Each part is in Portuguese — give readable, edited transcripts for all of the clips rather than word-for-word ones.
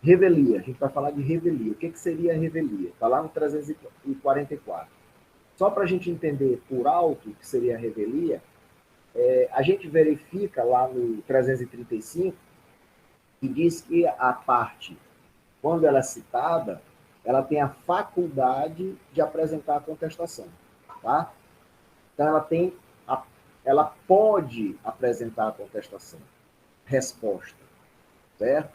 Revelia, a gente vai falar de revelia. O que seria revelia? Está lá no 344. Só para a gente entender por alto o que seria a revelia, a gente verifica lá no 335 que diz que a parte, quando ela é citada, ela tem a faculdade de apresentar a contestação. Tá? Então, ela pode apresentar a contestação, resposta, certo?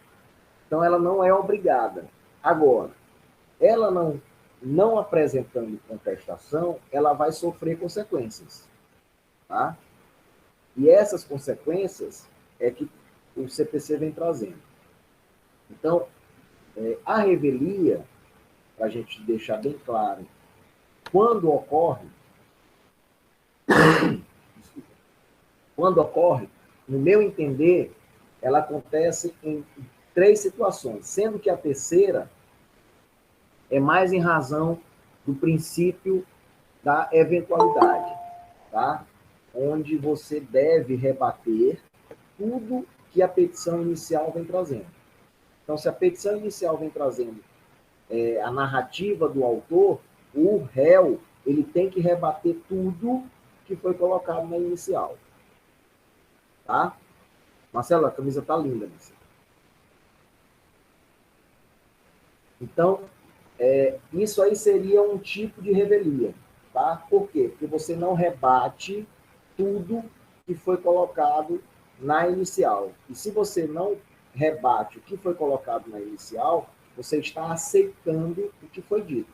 Então, ela não é obrigada. Agora, ela não apresentando contestação, ela vai sofrer consequências, tá? E essas consequências é que o CPC vem trazendo. Então, a revelia, para a gente deixar bem claro, quando ocorre, quando ocorre, no meu entender, ela acontece em três situações, sendo que a terceira é mais em razão do princípio da eventualidade, tá? Onde você deve rebater tudo que a petição inicial vem trazendo. Então, se a petição inicial vem trazendo a narrativa do autor, o réu ele tem que rebater tudo que foi colocado na inicial. Tá? Marcelo, a camisa tá linda. Marcelo. Então, isso aí seria um tipo de revelia. Tá? Por quê? Porque você não rebate tudo que foi colocado na inicial. E se você não rebate o que foi colocado na inicial, você está aceitando o que foi dito.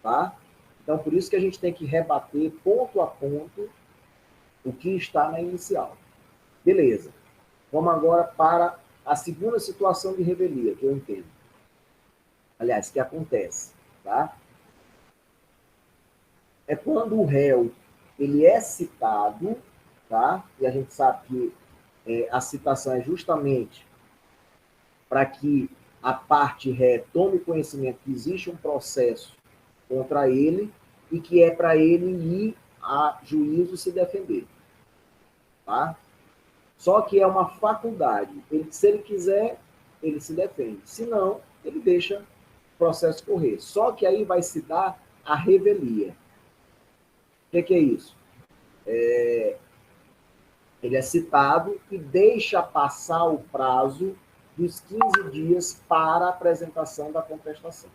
Tá? Então, por isso que a gente tem que rebater ponto a ponto o que está na inicial. Beleza. Vamos agora para a segunda situação de revelia, que eu entendo. Aliás, que acontece. Tá? É quando o réu ele é citado, tá? E a gente sabe que a citação é justamente para que a parte ré tome conhecimento que existe um processo contra ele e que é para ele ir a juízo se defender. Tá? Só que é uma faculdade. Se ele quiser, ele se defende. Se não, ele deixa o processo correr. Só que aí vai se dar a revelia. O que é isso? Ele é citado e deixa passar o prazo dos 15 dias para a apresentação da contestação.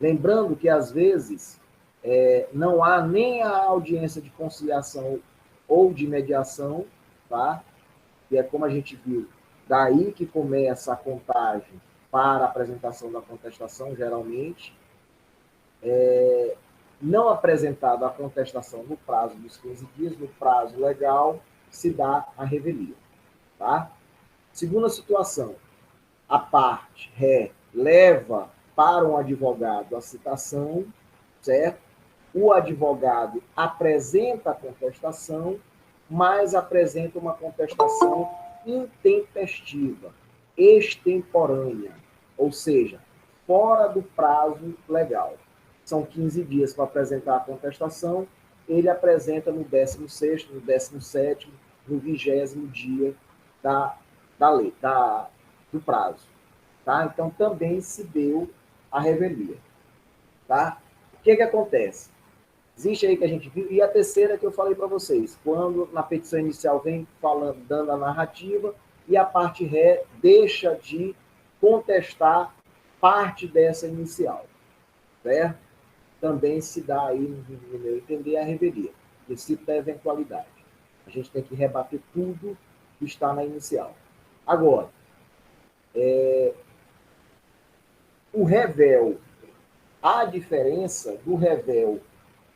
Lembrando que, às vezes, não há nem a audiência de conciliação ou de mediação, tá? Que é como a gente viu, daí que começa a contagem para a apresentação da contestação, geralmente. Não apresentada a contestação no prazo dos 15 dias, no prazo legal, se dá a revelia. Tá? Segunda situação, a parte ré leva para um advogado a citação, certo? O advogado apresenta a contestação, mas apresenta uma contestação intempestiva, extemporânea, ou seja, fora do prazo legal. São 15 dias para apresentar a contestação, ele apresenta no 16º, no 17º, no 20º dia da lei, do prazo. Tá? Então, também se deu a revelia. Tá? O que acontece? Existe aí que a gente viu, e a terceira que eu falei para vocês, quando na petição inicial vem falando, dando a narrativa, e a parte ré deixa de contestar parte dessa inicial, certo? Também se dá aí, no meu entender, a revelia, princípio da eventualidade. A gente tem que rebater tudo que está na inicial. Agora, o revel, a diferença do revel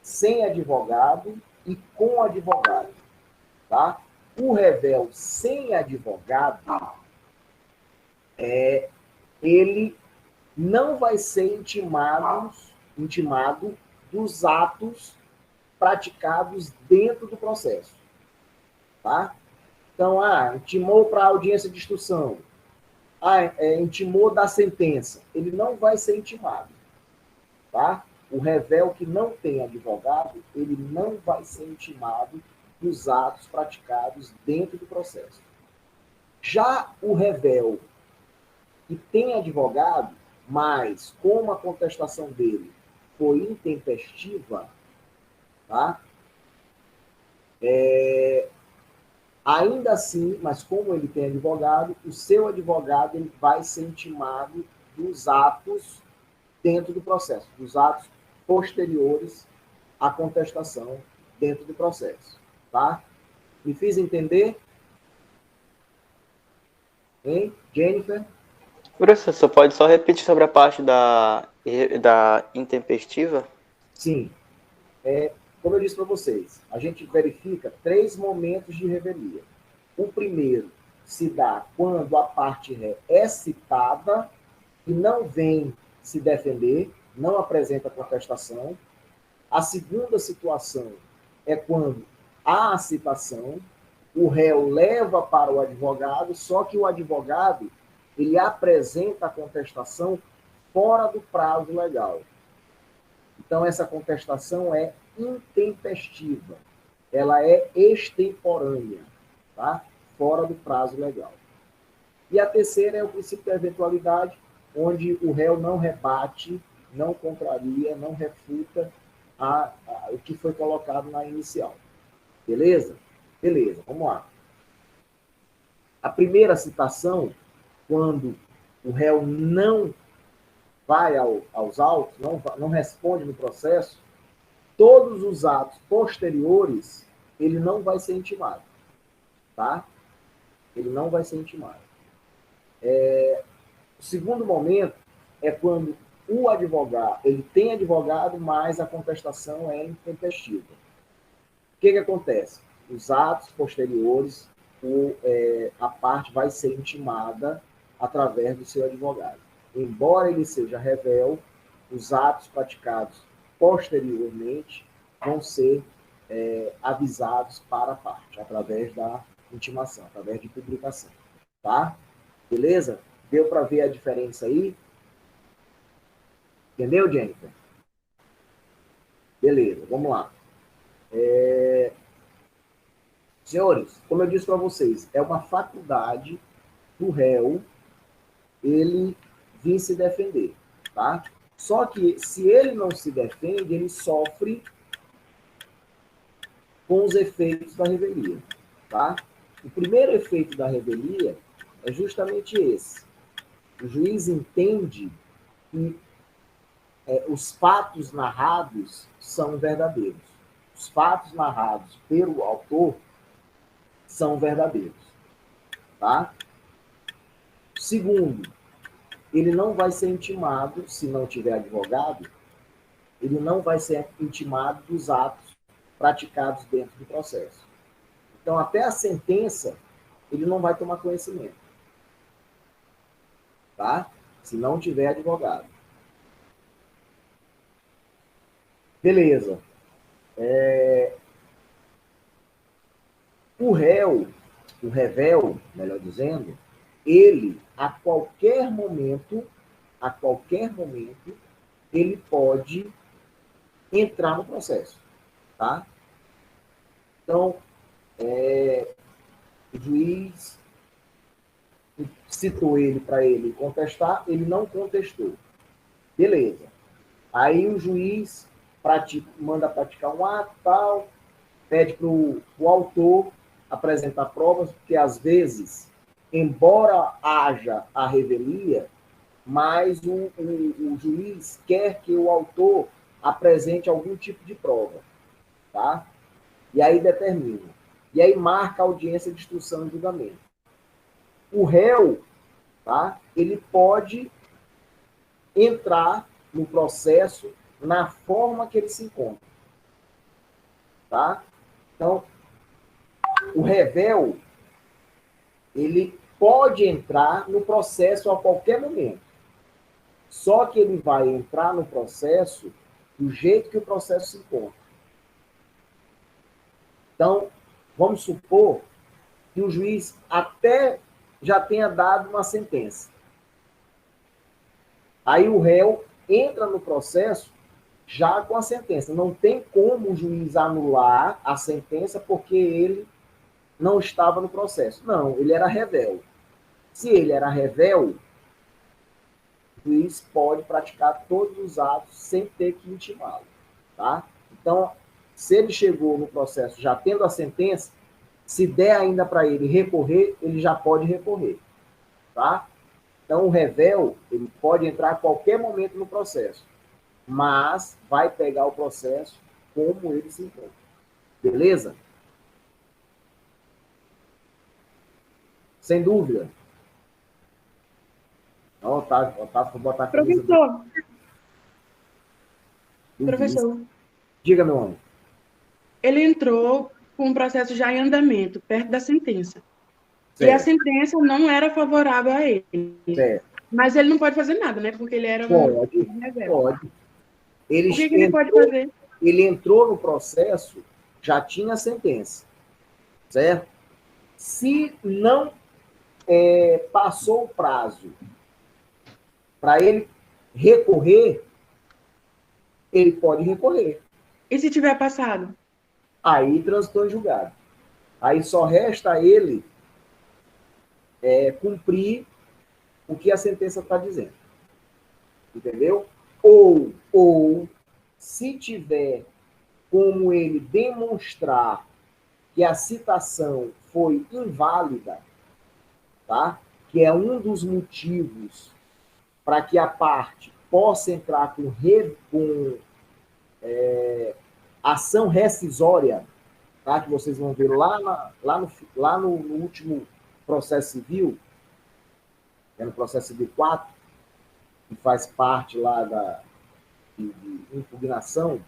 sem advogado e com advogado. Tá? O revel sem advogado, ele não vai ser intimado dos atos praticados dentro do processo. Tá? Então, intimou para a audiência de instrução, intimou da sentença. Ele não vai ser intimado. Tá? O revel que não tem advogado, ele não vai ser intimado dos atos praticados dentro do processo. Já o revel e tem advogado, mas como a contestação dele foi intempestiva, tá? Ainda assim, mas como ele tem advogado, o seu advogado ele vai ser intimado dos atos dentro do processo, dos atos posteriores à contestação dentro do processo, tá? Me fiz entender? Hein, Jennifer? Professor, você pode só repetir sobre a parte da intempestiva? Sim. Como eu disse para vocês, a gente verifica 3 momentos de revelia. O primeiro se dá quando a parte ré é citada e não vem se defender, não apresenta contestação. A segunda situação é quando há a citação, o réu leva para o advogado, só que o advogado ele apresenta a contestação fora do prazo legal. Então, essa contestação é intempestiva, ela é extemporânea, tá? Fora do prazo legal. E a terceira é o princípio da eventualidade, onde o réu não rebate, não contraria, não refuta o que foi colocado na inicial. Beleza? Beleza, vamos lá. A primeira citação, quando o réu não vai aos autos, não responde no processo, todos os atos posteriores, ele não vai ser intimado. Tá? Ele não vai ser intimado. O segundo momento é quando o advogado, ele tem advogado, mas a contestação é intempestiva. O que acontece? Os atos posteriores, a parte vai ser intimada através do seu advogado. Embora ele seja rével, os atos praticados posteriormente vão ser avisados para a parte, através da intimação, através de publicação. Tá? Beleza? Deu para ver a diferença aí? Entendeu, Jennifer? Beleza, vamos lá. Senhores, como eu disse para vocês, é uma faculdade do réu ele vir se defender, tá? Só que se ele não se defende, ele sofre com os efeitos da revelia, tá? O primeiro efeito da revelia é justamente esse. O juiz entende que os fatos narrados são verdadeiros. Os fatos narrados pelo autor são verdadeiros, tá? Segundo, ele não vai ser intimado, se não tiver advogado, ele não vai ser intimado dos atos praticados dentro do processo. Então, até a sentença, ele não vai tomar conhecimento, tá? Se não tiver advogado. Beleza. O réu, o revel, melhor dizendo, ele, a qualquer momento, ele pode entrar no processo, tá? Então, o juiz citou ele para ele contestar, ele não contestou. Beleza. Aí o juiz manda praticar um ato, tal, pede para o autor apresentar provas, porque às vezes, embora haja a revelia, mas o juiz quer que o autor apresente algum tipo de prova, tá? E aí determina. E aí marca a audiência de instrução e julgamento. O réu, tá? Ele pode entrar no processo na forma que ele se encontra, tá? Então, o revel, ele pode entrar no processo a qualquer momento. Só que ele vai entrar no processo do jeito que o processo se encontra. Então, vamos supor que o juiz até já tenha dado uma sentença. Aí o réu entra no processo já com a sentença. Não tem como o juiz anular a sentença porque ele não estava no processo. Não, ele era revel. Se ele era revel, o juiz pode praticar todos os atos sem ter que intimá-lo, tá? Então, se ele chegou no processo já tendo a sentença, se der ainda para ele recorrer, ele já pode recorrer, tá? Então, o rével, ele pode entrar a qualquer momento no processo, mas vai pegar o processo como ele se encontra. Beleza? Sem dúvida. Não, Otávio, vou botar a camisa Professor, diga, meu homem. ele entrou com um processo já em andamento, perto da sentença. Certo. E a sentença não era favorável a ele. Certo. Mas ele não pode fazer nada, né? Porque ele era Pode. O que ele pode fazer? Ele entrou no processo, já tinha a sentença, certo? Se não passou o prazo para ele recorrer, ele pode recorrer. E se tiver passado? Aí transitou em julgado. Aí só resta a ele cumprir o que a sentença está dizendo. Entendeu? Ou, se tiver como ele demonstrar que a citação foi inválida, tá? Que é um dos motivos para que a parte possa entrar com ação rescisória, tá? Que vocês vão ver lá no último processo civil, que é no processo civil 4, que faz parte lá de impugnação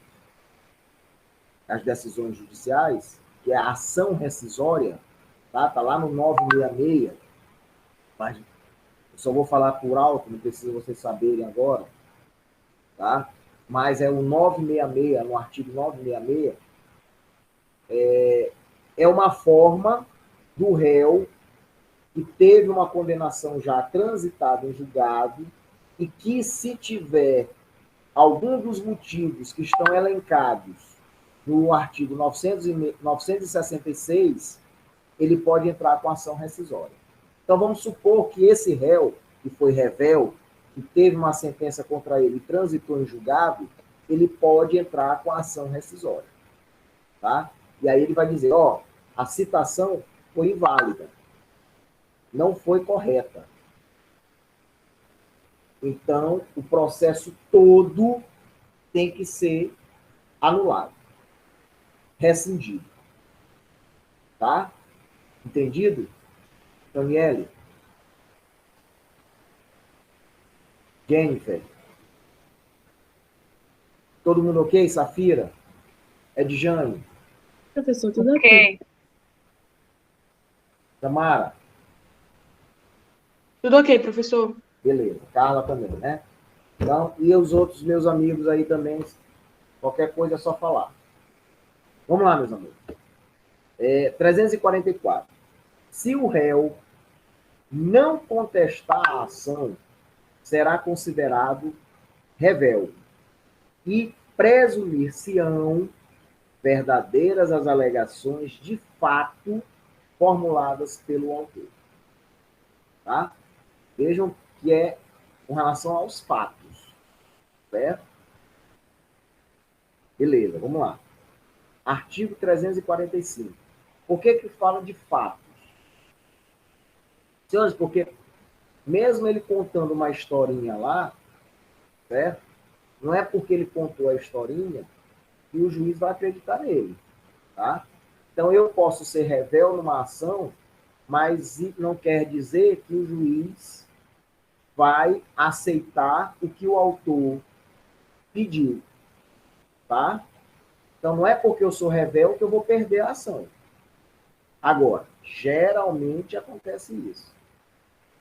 das decisões judiciais, que é a ação rescisória, tá? Tá lá no 966, mas eu só vou falar por alto, não precisa vocês saberem agora, tá? Mas é o 966, no artigo 966, é uma forma do réu que teve uma condenação já transitada em julgado e que, se tiver algum dos motivos que estão elencados no artigo 966, ele pode entrar com ação rescisória. Então, vamos supor que esse réu, que foi rével, que teve uma sentença contra ele e transitou em julgado, ele pode entrar com ação rescisória. Tá? E aí ele vai dizer, a citação foi inválida, não foi correta. Então, o processo todo tem que ser anulado, rescindido. Tá? Entendido? Daniele? Jennifer? Todo mundo ok? Safira? Edjane? Professor, tudo ok. Tamara? Tudo ok, professor. Beleza. Carla também, né? Então, e os outros meus amigos aí também, qualquer coisa é só falar. Vamos lá, meus amigos. 344. Se o réu não contestar a ação, será considerado rével e presumir-se-ão verdadeiras as alegações de fato formuladas pelo autor. Tá? Vejam que é com relação aos fatos. Certo? Beleza, vamos lá. Artigo 345. Por que fala de fatos? Senhores, porque mesmo ele contando uma historinha lá, certo? Não é porque ele contou a historinha que o juiz vai acreditar nele. Tá? Então, eu posso ser rével numa ação, mas não quer dizer que o juiz vai aceitar o que o autor pediu. Tá? Então, não é porque eu sou rével que eu vou perder a ação. Agora, geralmente acontece isso.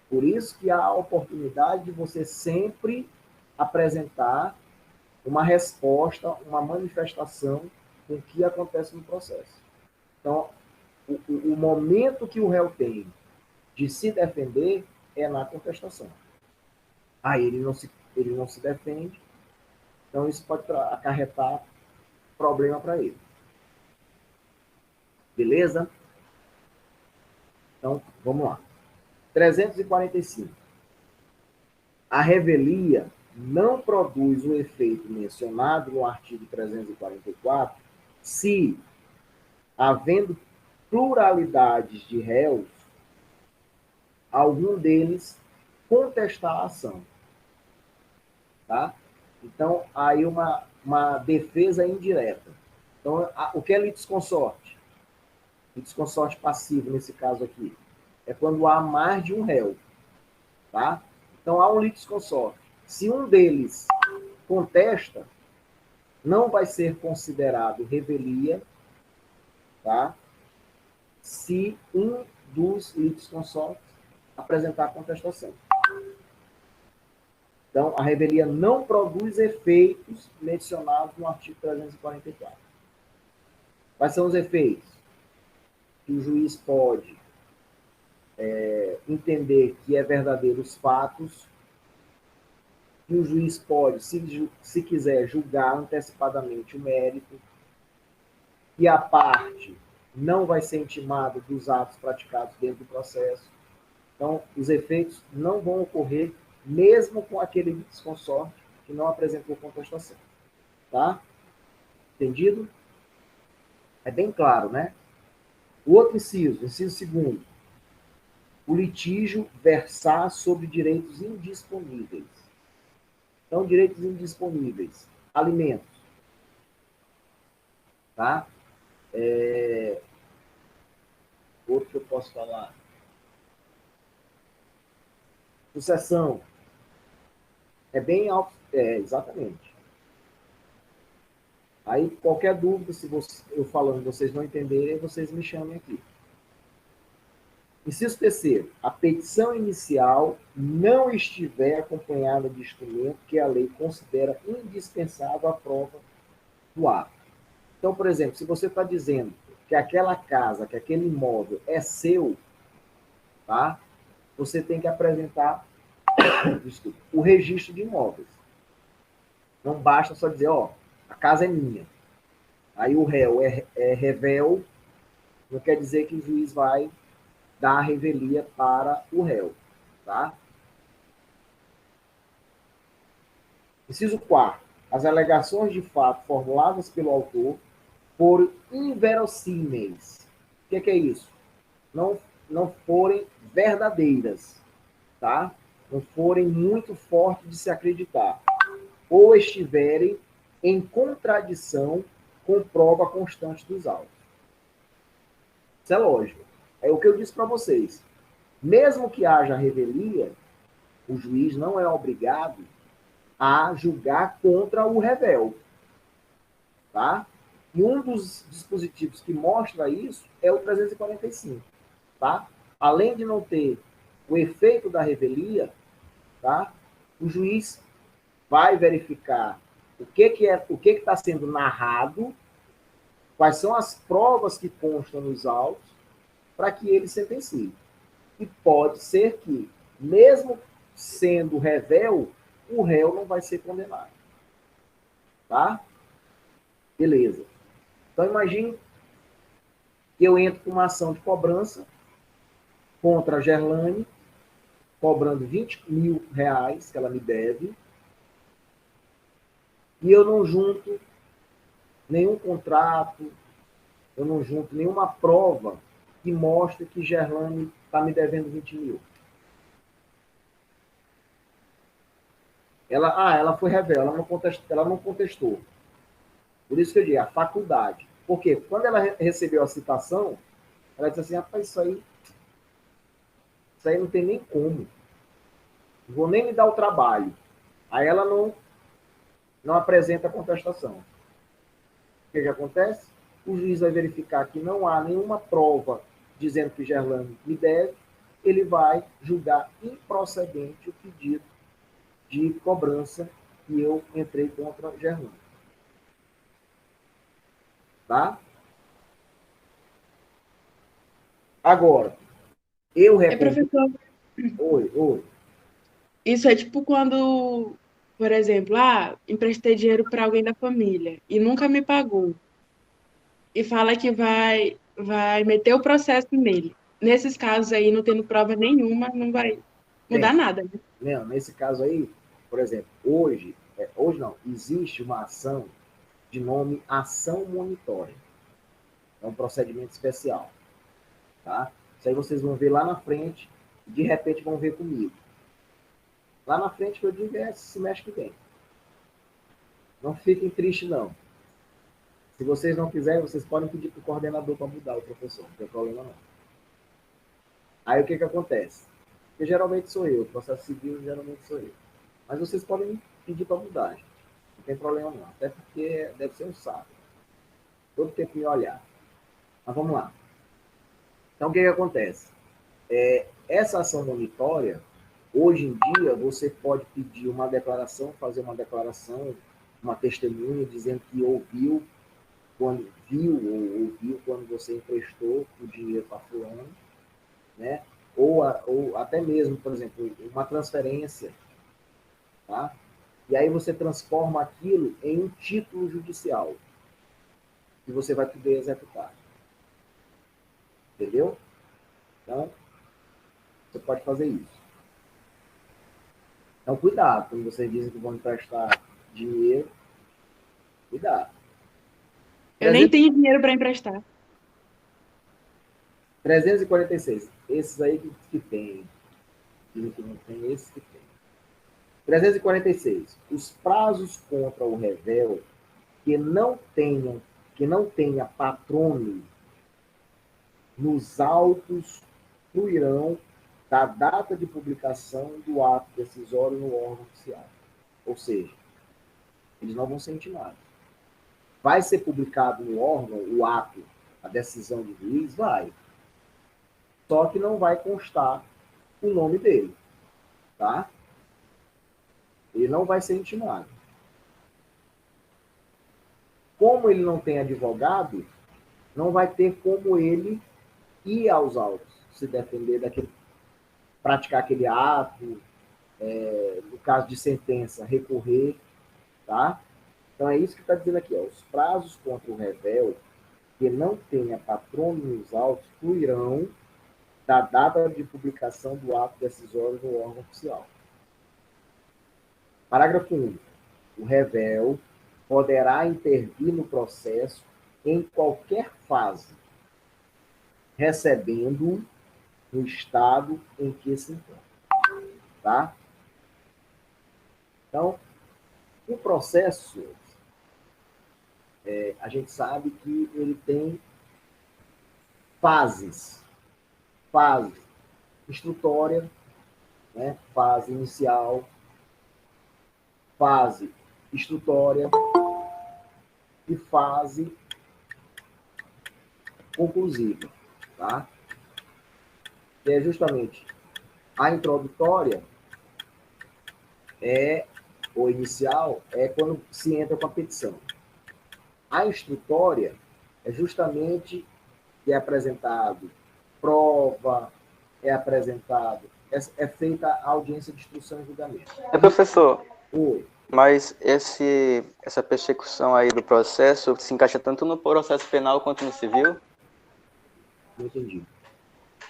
Por isso que há a oportunidade de você sempre apresentar uma resposta, uma manifestação com o que acontece no processo. Então, o momento que o réu tem de se defender é na contestação. Aí ele não se defende, então isso pode acarretar problema para ele. Beleza? Então, vamos lá. 345. A revelia não produz o efeito mencionado no artigo 344 se, havendo pluralidades de réus, algum deles contestar a ação. Tá? Então, aí uma defesa indireta. Então, o que é litisconsorte? Litisconsorte passivo, nesse caso aqui, é quando há mais de um réu. Tá? Então, há um litisconsorte. Se um deles contesta, não vai ser considerado revelia, tá? Se um dos litisconsortes apresentar contestação. Então, a revelia não produz efeitos mencionados no artigo 344. Quais são os efeitos? Que o juiz pode entender que é verdadeiro os fatos, que o juiz pode, se quiser, julgar antecipadamente o mérito, que a parte não vai ser intimada dos atos praticados dentro do processo. Então, os efeitos não vão ocorrer mesmo com aquele litisconsorte que não apresentou contestação. Tá? Entendido? É bem claro, né? O outro inciso segundo. O litígio versar sobre direitos indisponíveis. Então, direitos indisponíveis. Alimentos. Tá? Outro que eu posso falar. Sucessão. É bem alto. Exatamente. Aí, qualquer dúvida, se eu falando vocês não entenderem, vocês me chamem aqui. Inciso terceiro, a petição inicial não estiver acompanhada de instrumento que a lei considera indispensável à prova do ato. Então, por exemplo, se você está dizendo que aquela casa, que aquele imóvel é seu, tá? Você tem que apresentar o registro de imóveis. Não basta só dizer, ó, a casa é minha. Aí o réu é revel, não quer dizer que o juiz vai dar a revelia para o réu. Tá? Inciso 4. As alegações de fato formuladas pelo autor foram inverossímeis. O que é isso? Não forem verdadeiras. Tá? Não forem muito fortes de se acreditar. Ou estiverem em contradição com prova constante dos autos. Isso é lógico. É o que eu disse para vocês. Mesmo que haja revelia, o juiz não é obrigado a julgar contra o revel. Tá? E um dos dispositivos que mostra isso é o 345. Tá? Além de não ter o efeito da revelia, tá? O juiz vai verificar o que está sendo narrado, quais são as provas que constam nos autos, para que ele sentencie. E pode ser que, mesmo sendo revel, o réu não vai ser condenado. Tá? Beleza. Então, imagine que eu entro com uma ação de cobrança contra a Gerlane, cobrando R$20.000 que ela me deve, e eu não junto nenhum contrato, eu não junto nenhuma prova que mostre que Gerlane está me devendo 20 mil. Ela foi revel, ela não contestou. Por isso que eu digo, a faculdade. Porque quando ela recebeu a citação, ela disse assim, rapaz, isso aí não tem nem como. Não vou nem me dar o trabalho. Aí ela não apresenta a contestação. O que acontece? O juiz vai verificar que não há nenhuma prova dizendo que Gerlane me deve, ele vai julgar improcedente o pedido de cobrança que eu entrei contra Gerlane. Tá? Agora, eu recomendo... Professor, Oi. isso é tipo quando, por exemplo, emprestei dinheiro para alguém da família e nunca me pagou. E fala que vai meter o processo nele. Nesses casos aí, não tendo prova nenhuma, não vai mudar nada, né? Não, nesse caso aí, por exemplo, hoje não, existe uma ação de nome ação monitória. É um procedimento especial, tá? Isso aí vocês vão ver lá na frente, e de repente vão ver comigo. Lá na frente, que eu digo, é esse semestre que vem. Não fiquem tristes, não. Se vocês não quiserem, vocês podem pedir para o coordenador para mudar o professor, não tem problema não. Aí o que acontece? Porque geralmente sou eu, processo civil geralmente sou eu. Mas vocês podem pedir para mudar, gente. Não tem problema não. Até porque deve ser um saco. Todo tempo me olhar. Mas vamos lá. Então o que acontece? Essa ação monitória, hoje em dia, você pode pedir uma declaração, fazer uma declaração, uma testemunha, dizendo que ouviu quando ouviu quando você emprestou o dinheiro para fulano, né? Ou até mesmo, por exemplo, uma transferência, tá? E aí você transforma aquilo em um título judicial que você vai poder executar. Entendeu? Então, você pode fazer isso. Então, cuidado, quando vocês dizem que vão emprestar dinheiro, cuidado. Eu nem tenho dinheiro para emprestar. 346. Esses aí que tem. Dizem que não tem, esses que tem. 346. Os prazos contra o réu que não tenha patrono nos autos fluirão da data de publicação do ato decisório no órgão oficial. Ou seja, eles não vão ser intimados. Vai ser publicado no órgão o ato, a decisão do juiz? Vai. Só que não vai constar o nome dele. Tá? Ele não vai ser intimado. Como ele não tem advogado, não vai ter como ele ir aos autos, se defender daquele, praticar aquele ato, no caso de sentença, recorrer, tá? Então é isso que está dizendo aqui, ó, os prazos contra o réu que não tenha patrono nos autos fluirão da data de publicação do ato decisório no órgão oficial. Parágrafo único. O réu poderá intervir no processo em qualquer fase, recebendo-o no estado em que se encontra. Tá? Então, o processo, a gente sabe que ele tem fases. Fase instrutória, né? Fase inicial, fase instrutória e fase conclusiva, tá? Que é justamente a introdutória ou inicial é quando se entra com a petição. A instrutória é justamente que é apresentado prova, é feita a audiência de instrução e julgamento. Professor, Oi. mas essa persecução aí do processo se encaixa tanto no processo penal quanto no civil? Não entendi.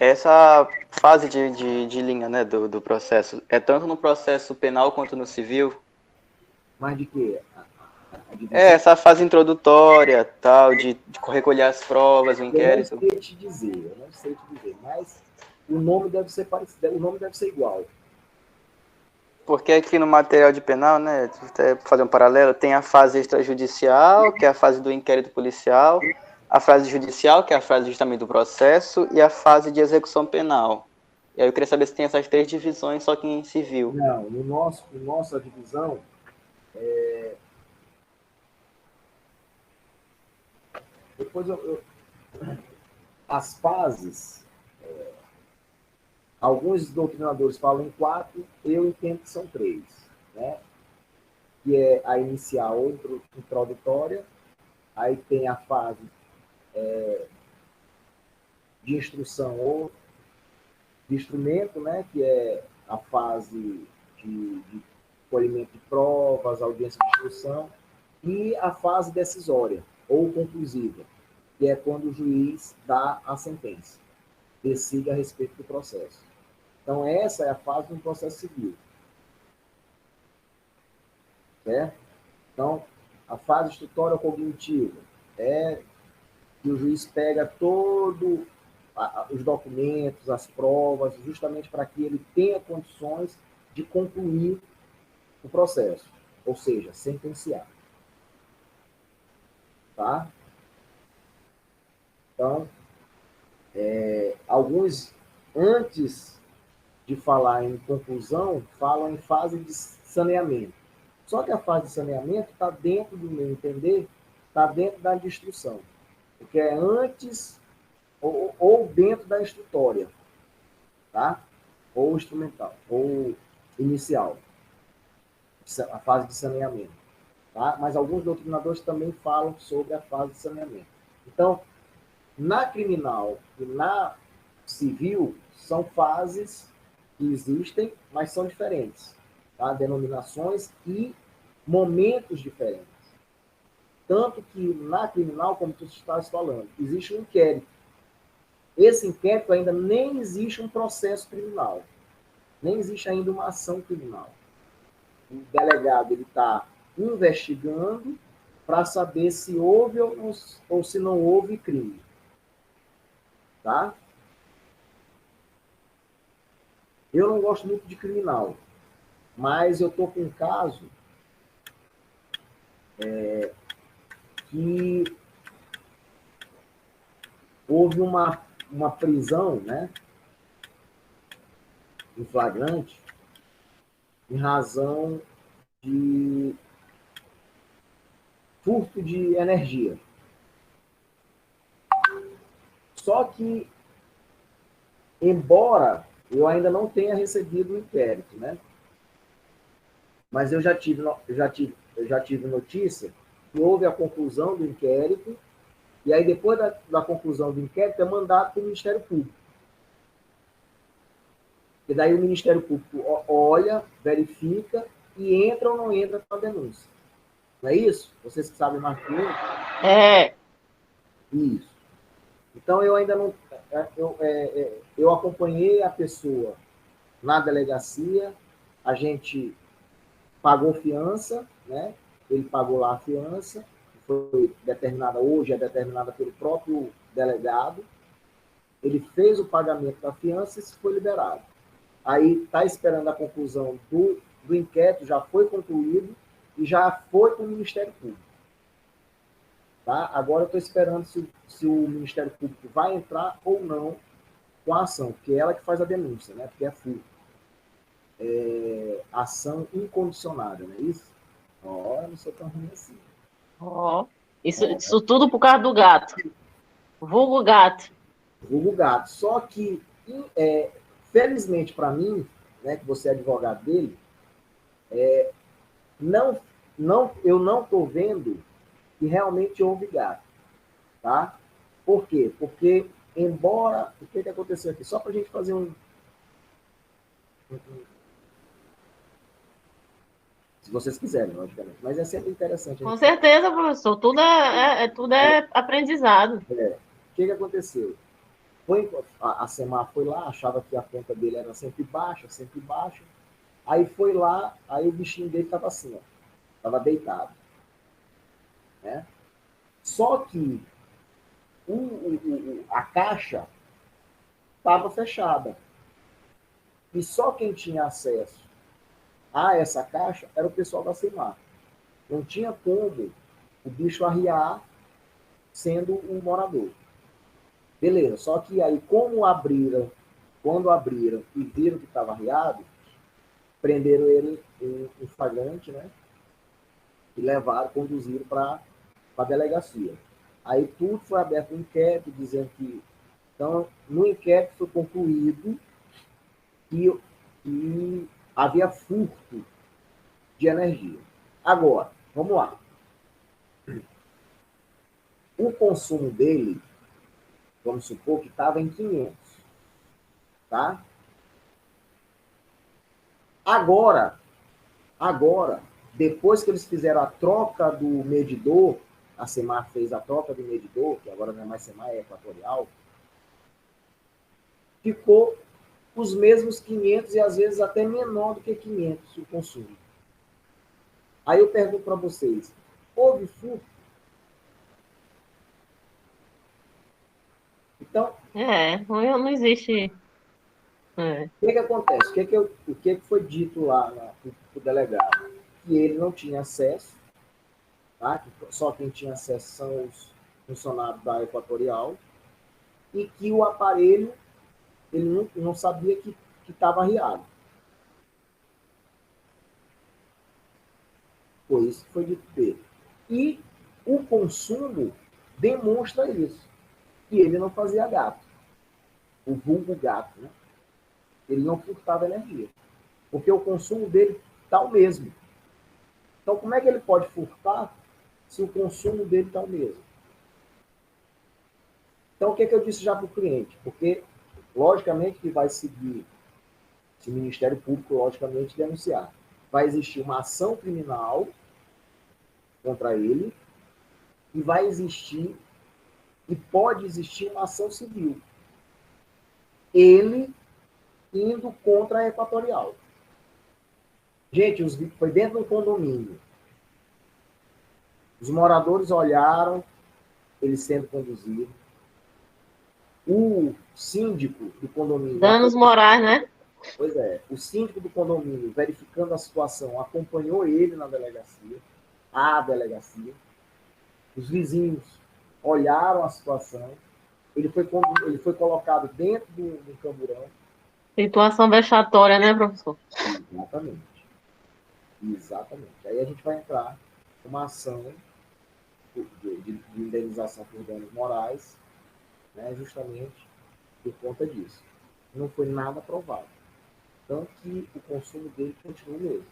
Essa fase de linha, né, do processo, é tanto no processo penal quanto no civil? Mas de quê? Essa fase introdutória, tal, de recolher as provas, o inquérito. Eu não sei te dizer, mas o nome deve ser parecido, o nome deve ser igual. Porque aqui no material de penal, né, até fazer um paralelo, tem a fase extrajudicial, que é a fase do inquérito policial, a fase judicial, que é a fase justamente do processo, e a fase de execução penal. E aí eu queria saber se tem essas três divisões, só que em civil. Não, nossa divisão, depois as fases, alguns doutrinadores falam em 4, eu entendo que são 3, né? Que é a inicial ou introdutória, aí tem a fase de instrução ou de instrumento, né? Que é a fase de colhimento de provas, audiência de instrução, e a fase decisória ou conclusiva, que é quando o juiz dá a sentença, decide a respeito do processo. Então, essa é a fase do processo civil. né? Então, a fase instrutória cognitiva é que o juiz pega todos os documentos, as provas, justamente para que ele tenha condições de concluir o processo, ou seja, sentenciar. Tá? Então, alguns, antes de falar em conclusão, falam em fase de saneamento. Só que a fase de saneamento está dentro, do meu entender, está dentro da instrução, porque é antes ou dentro da instrutória, tá? Ou instrumental, ou inicial, a fase de saneamento. Tá? Mas alguns doutrinadores também falam sobre a fase de saneamento. Então, na criminal e na civil, são fases que existem, mas são diferentes. Tá? Denominações e momentos diferentes. Tanto que na criminal, como tu estás falando, existe um inquérito. Esse inquérito ainda nem existe um processo criminal. Nem existe ainda uma ação criminal. O delegado está investigando para saber se houve ou se não houve crime. Tá? Eu não gosto muito de criminal, mas eu estou com um caso que houve uma prisão, né, em flagrante, em razão de furto de energia. Só que, embora eu ainda não tenha recebido o inquérito, né, mas eu já tive notícia que houve a conclusão do inquérito, e aí depois da conclusão do inquérito é mandado para o Ministério Público. E daí o Ministério Público olha, verifica e entra ou não entra com a denúncia. Não é isso? Vocês que sabem mais que eu? É. Isso. Então eu ainda não... Eu acompanhei a pessoa na delegacia, a gente pagou fiança, né? Ele pagou lá a fiança, foi determinada hoje, é determinada pelo próprio delegado. Ele fez o pagamento da fiança e foi liberado. Aí está esperando a conclusão do inquérito, já foi concluído e já foi para o Ministério Público. Tá? Agora eu estou esperando se o Ministério Público vai entrar ou não com a ação, porque é ela que faz a denúncia, né? Porque é furto. Ação incondicionada, não é isso? Ó, não sou tão ruim assim. Ó, isso tudo por causa do gato. Vulgo gato. Vulgo gato. Só que, felizmente para mim, né, que você é advogado dele, eu não estou vendo que realmente houve gato. Tá? Por quê? Porque, embora... O que aconteceu aqui? Só para a gente fazer se vocês quiserem, logicamente. Mas é sempre interessante. Com certeza, professor. Tudo é aprendizado. O que aconteceu? A Semar foi lá, achava que a conta dele era sempre baixa. Aí foi lá, aí o bichinho dele estava assim, ó, estava deitado. Né? Só que a caixa estava fechada. E só quem tinha acesso a essa caixa era o pessoal da Semar. Não tinha como o bicho arriar sendo um morador. Beleza, só que aí, quando abriram e viram que estava arriado, prenderam ele em flagrante, né? E conduziram para a delegacia. Aí tudo foi aberto um inquérito, dizendo que... Então, no inquérito foi concluído que havia furto de energia. Agora, vamos lá. O consumo dele, vamos supor que estava em 500. Tá? Agora, depois que eles fizeram a troca do medidor, a Semar fez a troca do medidor, que agora não é mais Semar, é Equatorial, ficou os mesmos 500 e às vezes até menor do que 500 o consumo. Aí eu pergunto para vocês, houve furto? Então, Não existe. É. o que acontece? O que foi dito lá para o delegado? Que ele não tinha acesso, tá? Que só quem tinha acesso são os funcionários da Equatorial, e que o aparelho ele não sabia que estava arriado. Foi isso que foi dito dele. E o consumo demonstra isso. Que ele não fazia gato. O vulgo gato, né? Ele não furtava energia. Porque o consumo dele está o mesmo. Então, como é que ele pode furtar se o consumo dele está o mesmo? Então, o que eu disse já para o cliente? Porque, logicamente, que vai seguir, se o Ministério Público, logicamente, denunciar. Vai existir uma ação criminal contra ele e vai existir e pode existir uma ação civil. Ele indo contra a Equatorial. Gente, foi dentro do condomínio. Os moradores olharam ele sendo conduzido. O síndico do condomínio... Danos morais, né? Pois é. O síndico do condomínio, verificando a situação, acompanhou ele na delegacia, a delegacia. Os vizinhos olharam a situação. Ele foi colocado dentro do camburão. Situação vexatória, né, professor? Exatamente. Exatamente. Aí a gente vai entrar com uma ação de indenização por danos morais, né, justamente por conta disso. Não foi nada provado. Tanto que o consumo dele continua o mesmo.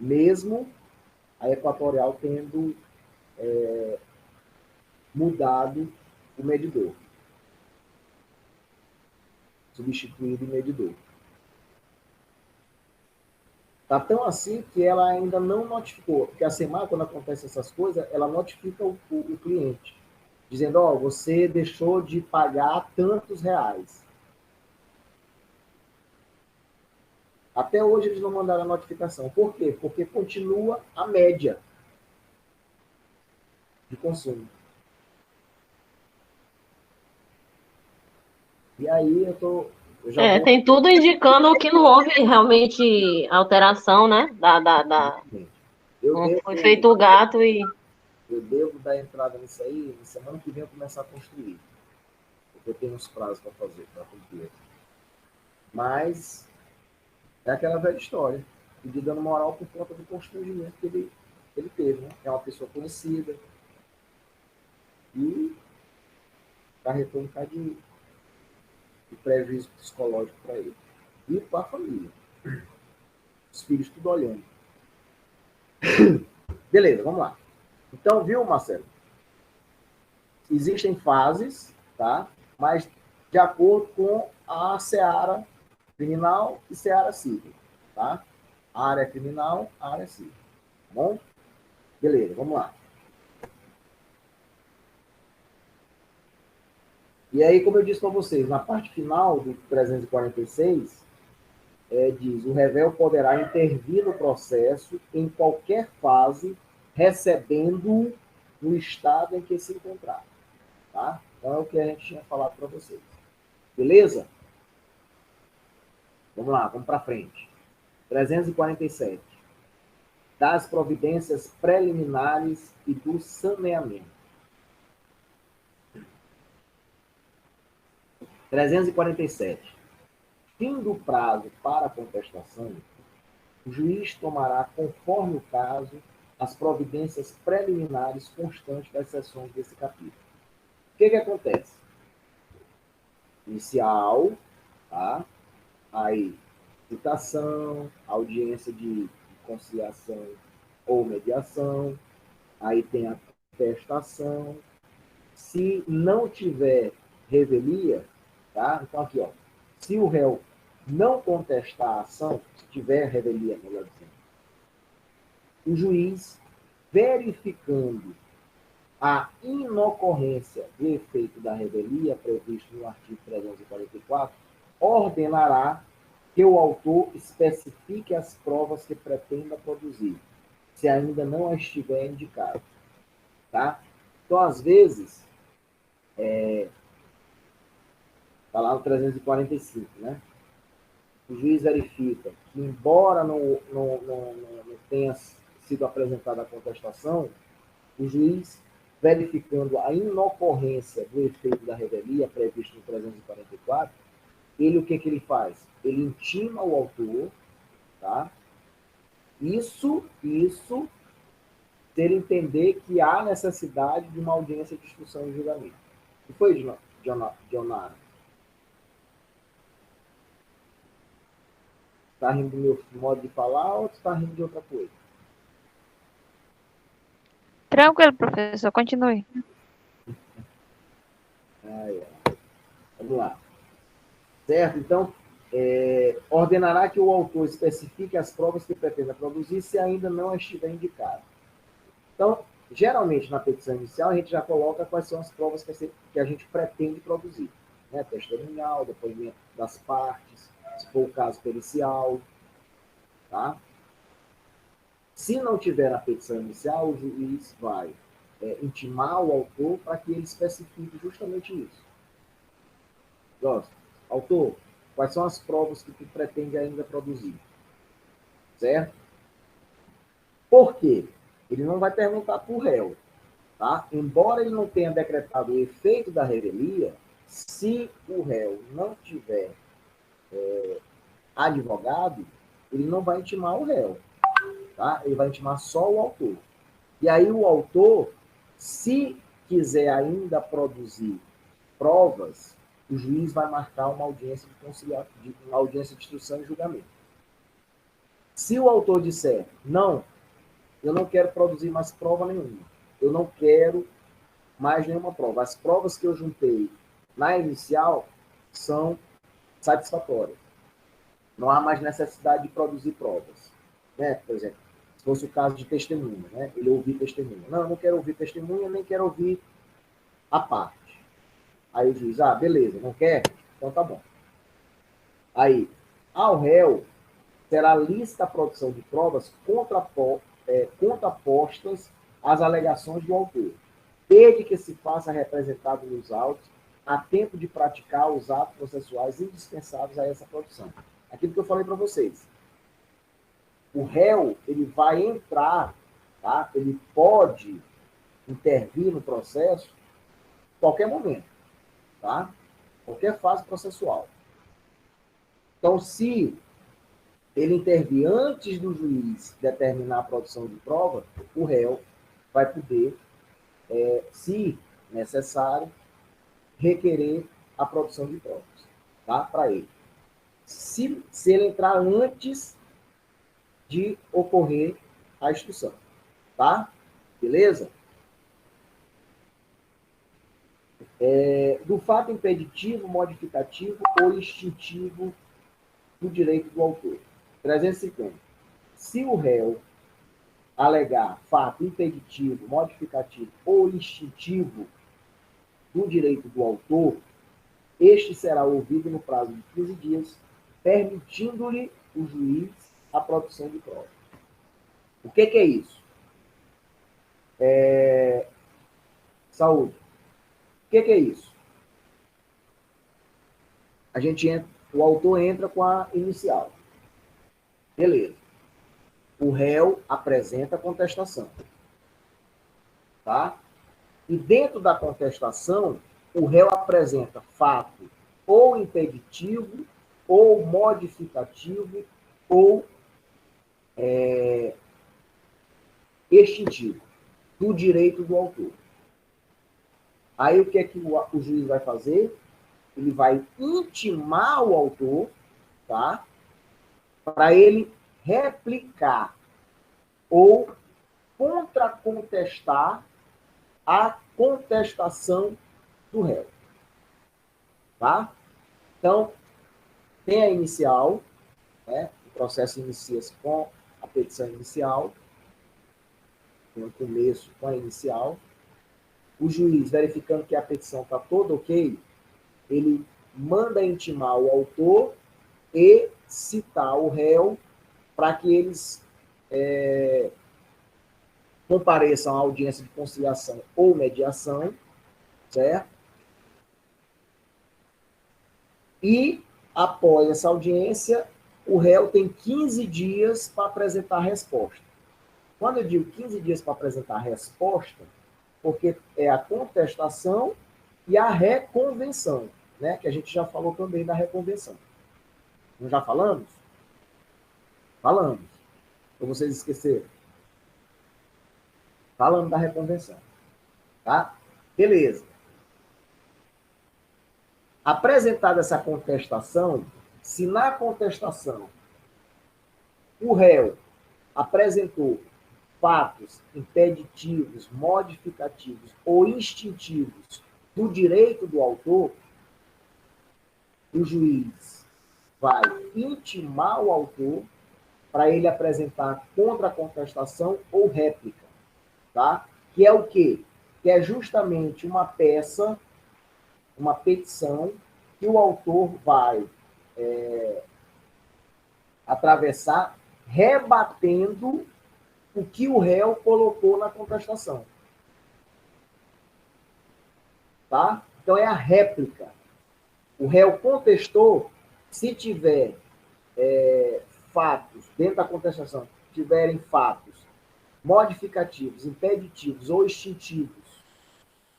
Mesmo a Equatorial tendo mudado o medidor. Substituído o medidor. Está tão assim que ela ainda não notificou, porque a SEMAR, quando acontece essas coisas, ela notifica o cliente, dizendo, você deixou de pagar tantos reais. Até hoje eles não mandaram a notificação. Por quê? Porque continua a média de consumo. E aí eu já vou... Tem tudo indicando que não houve realmente alteração, né? Não foi feito o gato e... Eu devo dar entrada nisso aí, na semana que vem eu começar a construir. Porque eu tenho uns prazos para fazer, para cumprir. Mas é aquela velha história. Pedir dano moral por conta do constrangimento que ele teve, né? É uma pessoa conhecida. E carretou um bocado de prejuízo psicológico para ele. E para a família. Os filhos tudo olhando. Beleza, vamos lá. Então, viu, Marcelo? Existem fases, tá? Mas de acordo com a seara criminal e seara civil, tá? A área criminal, a área civil. Tá bom? Beleza, vamos lá. E aí, como eu disse para vocês, na parte final do 346, diz, o réu poderá intervir no processo em qualquer fase, recebendo no estado em que se encontrar. Tá? Então, é o que a gente tinha falado para vocês. Beleza? Vamos lá, vamos para frente. 347. Das providências preliminares e do saneamento. 347. Fim do prazo para a contestação, o juiz tomará, conforme o caso, as providências preliminares constantes das seções desse capítulo. O que acontece? Inicial, tá? Aí, citação, audiência de conciliação ou mediação, aí tem a contestação. Se não tiver revelia, tá? Então aqui, se o réu não contestar a ação, se tiver revelia, melhor dizendo, o juiz, verificando a inocorrência do efeito da revelia previsto no artigo 344, ordenará que o autor especifique as provas que pretenda produzir, se ainda não as tiver indicado. Tá? Então, às vezes, está lá no 345, né? O juiz verifica que, embora não tenha sido apresentada a contestação, o juiz, verificando a inocorrência do efeito da revelia previsto no 344, ele, o que ele faz? Ele intima o autor, tá? Isso, se ele entender que há necessidade de uma audiência de instrução e julgamento. O que foi, Dionara? Está rindo do meu modo de falar ou está rindo de outra coisa? Tranquilo, professor, continue. Vamos lá. Certo? Então, ordenará que o autor especifique as provas que pretenda produzir se ainda não as estiver indicado. Então, geralmente, na petição inicial, a gente já coloca quais são as provas que a gente pretende produzir. Né? Testemunhal, depoimento das partes, se for o caso pericial. Tá? Se não tiver na petição inicial, o juiz vai intimar o autor para que ele especifique justamente isso. Autor, quais são as provas que tu pretende ainda produzir? Certo? Por quê? Ele não vai perguntar para o réu. Tá? Embora ele não tenha decretado o efeito da revelia, se o réu não tiver advogado, ele não vai intimar o réu. Tá? Ele vai intimar só o autor. E aí o autor, se quiser ainda produzir provas, o juiz vai marcar uma audiência uma audiência de instrução e julgamento. Se o autor disser, não, eu não quero produzir mais prova nenhuma, eu não quero mais nenhuma prova, as provas que eu juntei na inicial são satisfatórias, não há mais necessidade de produzir provas. Né? Por exemplo, se fosse o caso de testemunha, né? Ele ouvir testemunha. Não, eu não quero ouvir testemunha, nem quero ouvir a parte. Aí o juiz, beleza, não quer? Então tá bom. Aí, ao réu, será lista a produção de provas contrapostas às alegações do autor, desde que se faça representado nos autos, a tempo de praticar os atos processuais indispensáveis a essa produção. Aquilo que eu falei para vocês. O réu, ele vai entrar, tá? Ele pode intervir no processo em qualquer momento, tá? Qualquer fase processual. Então, se ele intervir antes do juiz determinar a produção de prova, o réu vai poder, se necessário, requerer a produção de provas, tá? Para ele. Se ele entrar antes de ocorrer a instrução, tá? Beleza? Do fato impeditivo, modificativo ou extintivo do direito do autor. 350. Se o réu alegar fato impeditivo, modificativo ou extintivo do direito do autor, este será ouvido no prazo de 15 dias, permitindo-lhe o juiz a produção de prova. O que é isso? Saúde. O que é isso? O autor entra com a inicial. Beleza. O réu apresenta a contestação. Tá? E dentro da contestação, o réu apresenta fato ou impeditivo, ou modificativo, ou extintivo do direito do autor. Aí o que é que o juiz vai fazer? Ele vai intimar o autor, tá? Para ele replicar ou contracontestar a contestação do réu. Tá? Então, tem a inicial, né? O processo inicia-se com a petição inicial, tem o começo com a inicial. O juiz, verificando que a petição está toda ok, ele manda intimar o autor e citar o réu para que eles compareçam à audiência de conciliação ou mediação, certo? E, após essa audiência, o réu tem 15 dias para apresentar a resposta. Quando eu digo 15 dias para apresentar a resposta, porque é a contestação e a reconvenção, né? Que a gente já falou também da reconvenção. Não já falamos? Falamos. Ou vocês esqueceram? Falando da reconvenção. Tá? Beleza. Apresentada essa contestação, se na contestação o réu apresentou fatos impeditivos, modificativos ou instintivos do direito do autor, o juiz vai intimar o autor para ele apresentar contra-contestação ou réplica, tá? Que é o quê? Que é justamente uma peça, uma petição que o autor vai atravessar rebatendo o que o réu colocou na contestação. Tá? Então é a réplica. O réu contestou, se tiver fatos dentro da contestação, tiverem fatos modificativos, impeditivos ou extintivos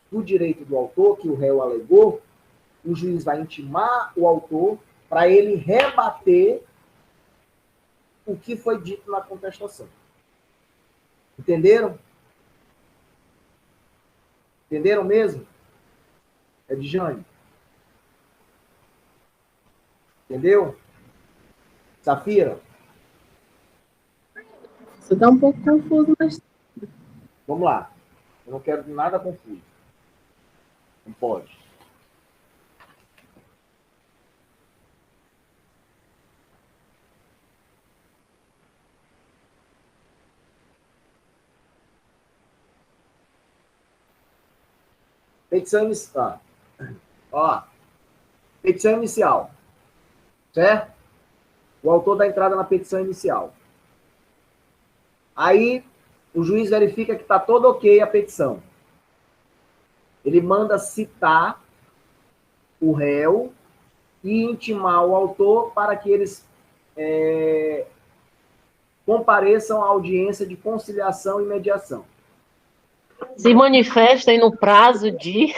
do direito do autor, que o réu alegou, o juiz vai intimar o autor para ele rebater o que foi dito na contestação. Entenderam? Entenderam mesmo? É de Jane. Entendeu? Safira? Você está um pouco confuso, mas... Vamos lá. Eu não quero nada confuso. Não pode. Petição inicial. Ó, petição inicial. Certo? O autor dá entrada na petição inicial. Aí, o juiz verifica que está todo ok a petição. Ele manda citar o réu e intimar o autor para que eles compareçam à audiência de conciliação e mediação. Se manifestem no prazo de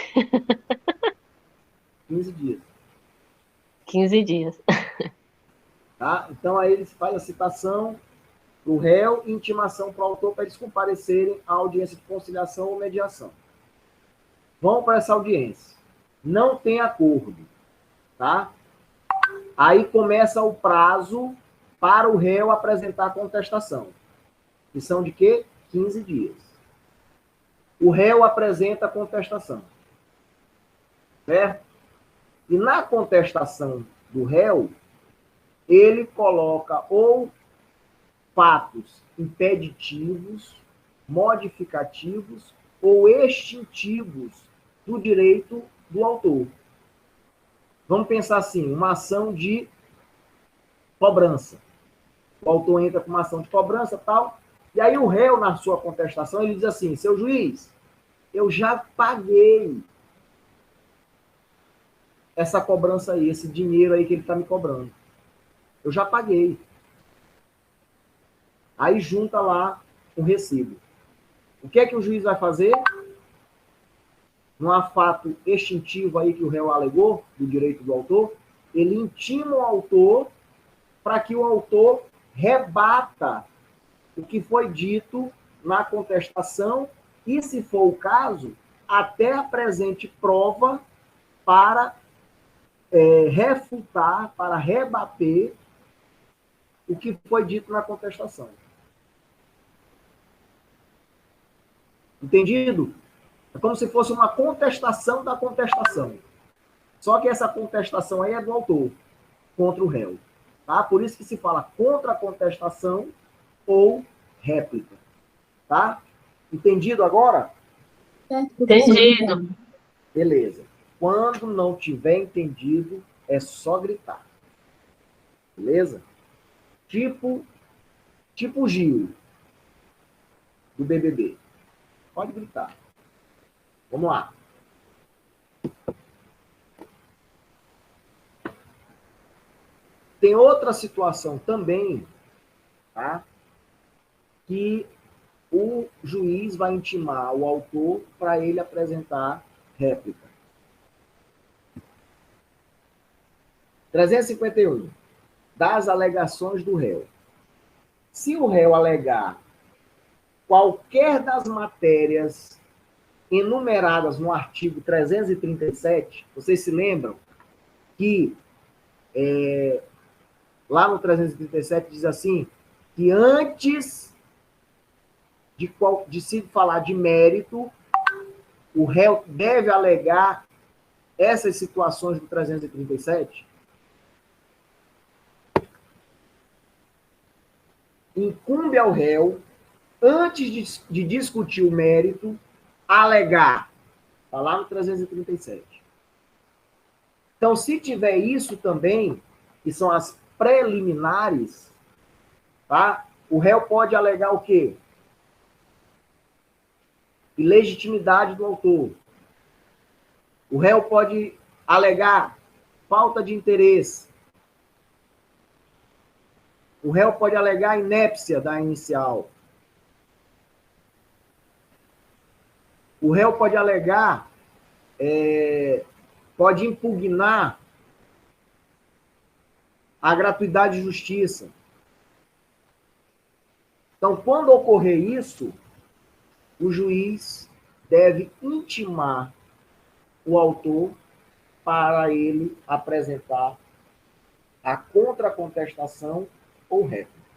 15 dias. 15 dias. Tá? Então, aí eles fazem a citação do réu e intimação para o autor para eles comparecerem à audiência de conciliação ou mediação. Vão para essa audiência. Não tem acordo. Tá? Aí começa o prazo para o réu apresentar a contestação. Que são de quê? 15 dias. O réu apresenta a contestação. Certo? E na contestação do réu, ele coloca ou fatos impeditivos, modificativos ou extintivos do direito do autor. Vamos pensar assim, uma ação de cobrança. O autor entra com uma ação de cobrança, tal, e aí o réu, na sua contestação, ele diz assim, seu juiz, eu já paguei essa cobrança aí, esse dinheiro aí que ele está me cobrando. Eu já paguei. Aí junta lá um recibo. O que é que o juiz vai fazer? Não há fato extintivo aí que o réu alegou, do direito do autor, ele intima o autor para que o autor rebata o que foi dito na contestação e, se for o caso, até apresente prova para refutar, para rebater o que foi dito na contestação. Entendido? É como se fosse uma contestação da contestação. Só que essa contestação aí é do autor, contra o réu. Tá? Por isso que se fala contra-contestação ou réplica. Tá? Entendido agora? Entendido. Beleza. Quando não tiver entendido, é só gritar. Beleza? Tipo Gil, do BBB. Pode gritar. Vamos lá. Tem outra situação também, tá? Que o juiz vai intimar o autor para ele apresentar réplica. 351. Das alegações do réu. Se o réu alegar qualquer das matérias enumeradas no artigo 337, vocês se lembram que lá no 337 diz assim, que antes de se falar de mérito, o réu deve alegar essas situações do 337? Incumbe ao réu, antes de discutir o mérito, alegar. Está lá no 337. Então, se tiver isso também, que são as preliminares, tá? O réu pode alegar o quê? Ilegitimidade do autor. O réu pode alegar falta de interesse. O réu pode alegar inépcia da inicial. O réu pode alegar, pode impugnar a gratuidade de justiça. Então, quando ocorrer isso, o juiz deve intimar o autor para ele apresentar a contracontestação ou réplica.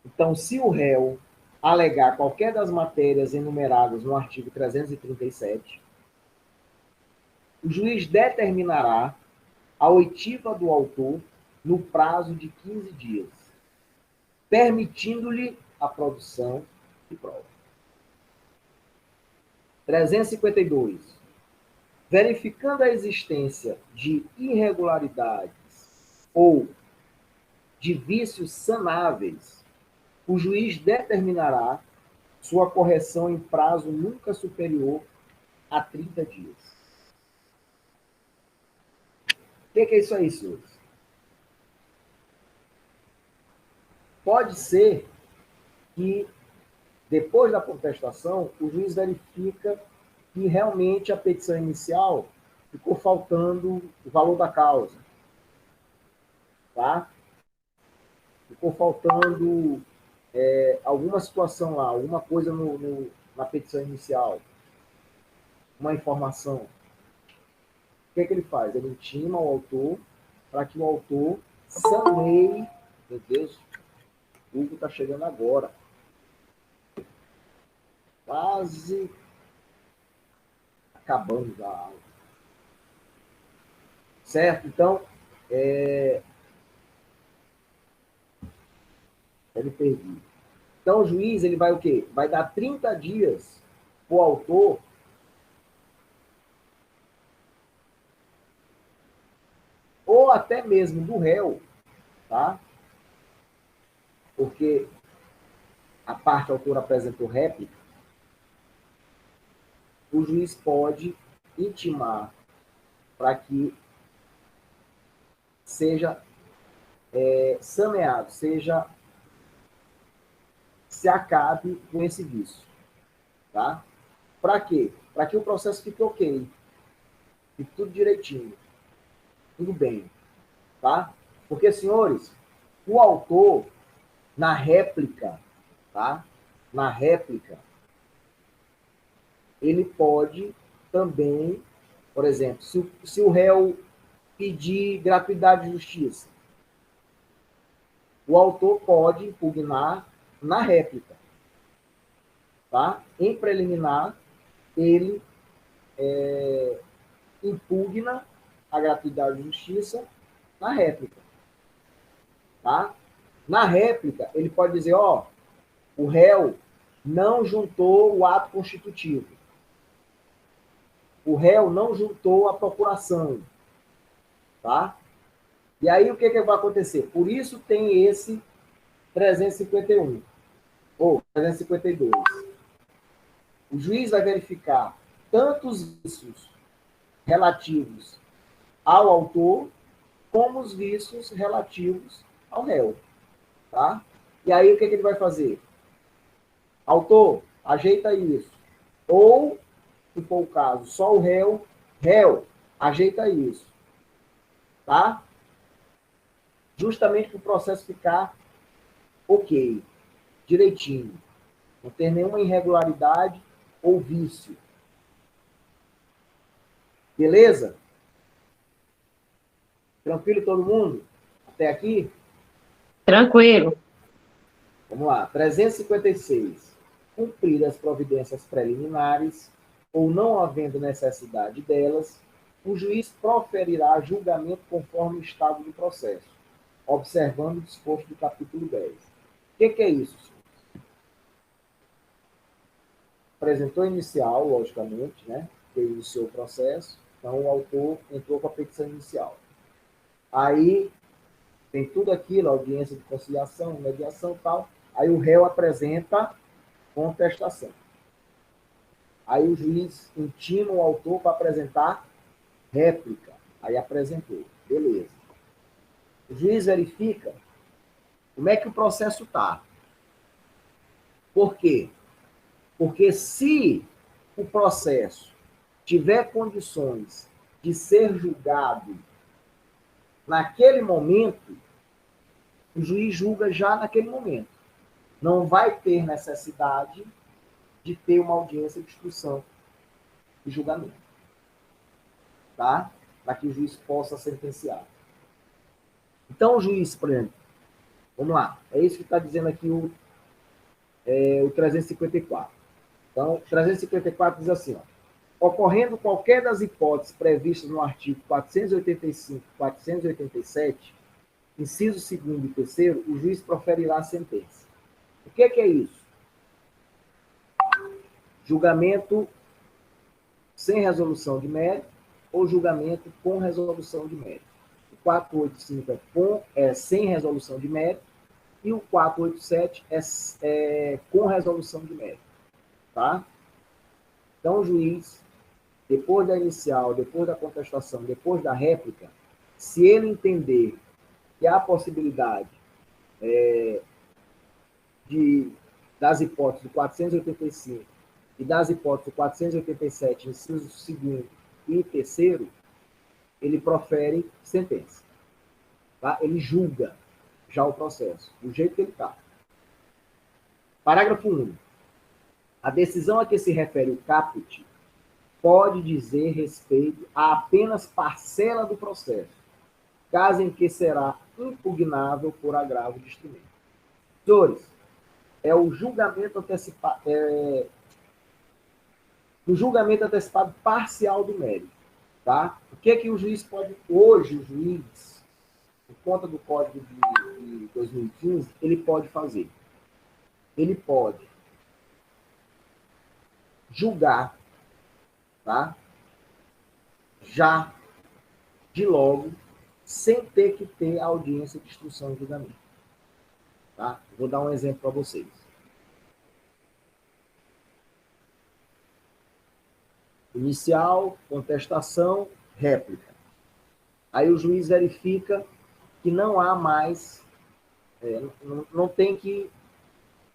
Então, se o réu alegar qualquer das matérias enumeradas no artigo 337, o juiz determinará a oitiva do autor no prazo de 15 dias, permitindo-lhe a produção de prova. 352. Verificando a existência de irregularidades ou de vícios sanáveis, o juiz determinará sua correção em prazo nunca superior a 30 dias. O que é isso aí, senhores? Pode ser que, depois da contestação, o juiz verifica que realmente a petição inicial ficou faltando o valor da causa. Tá? Ficou faltando alguma situação lá, alguma coisa na petição inicial. Uma informação. O que ele faz? Ele intima o autor para que o autor saneie. Meu Deus, o Hugo está chegando agora. Quase acabando já a aula. Certo? Então, ele perdi. Então, o juiz ele vai o quê? Vai dar 30 dias para o autor ou até mesmo do réu, tá? Porque a parte autora apresentou réplica, o juiz pode intimar para que seja saneado, se acabe com esse vício. Tá? Para quê? Para que o processo fique ok. Fique tudo direitinho. Tudo bem. Tá? Porque, senhores, o autor, na réplica, tá? Na réplica, ele pode também, por exemplo, se o réu pedir gratuidade de justiça, o autor pode impugnar na réplica. Tá? Em preliminar, ele impugna a gratuidade de justiça na réplica. Tá? Na réplica, ele pode dizer, o réu não juntou o ato constitutivo. O réu não juntou a procuração. Tá? E aí, o que vai acontecer? Por isso tem esse 351, ou 352. O juiz vai verificar tanto os vícios relativos ao autor, como os vícios relativos ao réu. Tá? E aí, o que ele vai fazer? Autor, ajeita isso. Ou, se for o caso, só o réu, ajeita isso. Tá? Justamente para o processo ficar ok, direitinho. Não ter nenhuma irregularidade ou vício. Beleza? Tranquilo todo mundo? Até aqui? Tranquilo. Vamos lá. 356. Cumprir as providências preliminares ou não havendo necessidade delas, o juiz proferirá julgamento conforme o estado do processo, observando o disposto do capítulo 10. O que é isso, senhor? Apresentou inicial, logicamente, né? Que iniciou o processo, então o autor entrou com a petição inicial. Aí tem tudo aquilo, audiência de conciliação, mediação e tal. Aí o réu apresenta contestação. Aí o juiz intima o autor para apresentar réplica. Aí apresentou. Beleza. O juiz verifica como é que o processo está. Por quê? Porque se o processo tiver condições de ser julgado naquele momento, o juiz julga já naquele momento. Não vai ter necessidade de ter uma audiência de instrução e julgamento. Tá? Para que o juiz possa sentenciar. Então, o juiz, por exemplo, vamos lá, é isso que está dizendo aqui o 354. Então, 354 diz assim, ó, ocorrendo qualquer das hipóteses previstas no artigo 485 e 487, inciso 2º e 3º, o juiz proferirá a sentença. O que é isso? Julgamento sem resolução de mérito ou julgamento com resolução de mérito. O 485 é sem resolução de mérito e o 487 é com resolução de mérito. Tá? Então, o juiz, depois da inicial, depois da contestação, depois da réplica, se ele entender que há possibilidade das hipóteses do 485 e das hipóteses do 487, inciso 2º e 3º, ele profere sentença. Tá? Ele julga já o processo, do jeito que ele está. Parágrafo 1. A decisão a que se refere o caput pode dizer respeito a apenas parcela do processo, caso em que será impugnável por agravo de instrumento. Senhores, é o julgamento antecipado, o julgamento antecipado parcial do mérito. Tá? O que é que o juiz pode... Hoje, o juiz, por conta do Código de 2015, ele pode fazer. Ele pode julgar, tá? Já, de logo, sem ter que ter audiência de instrução e julgamento. Tá? Vou dar um exemplo para vocês. Inicial, contestação, réplica. Aí o juiz verifica que não há mais, não tem que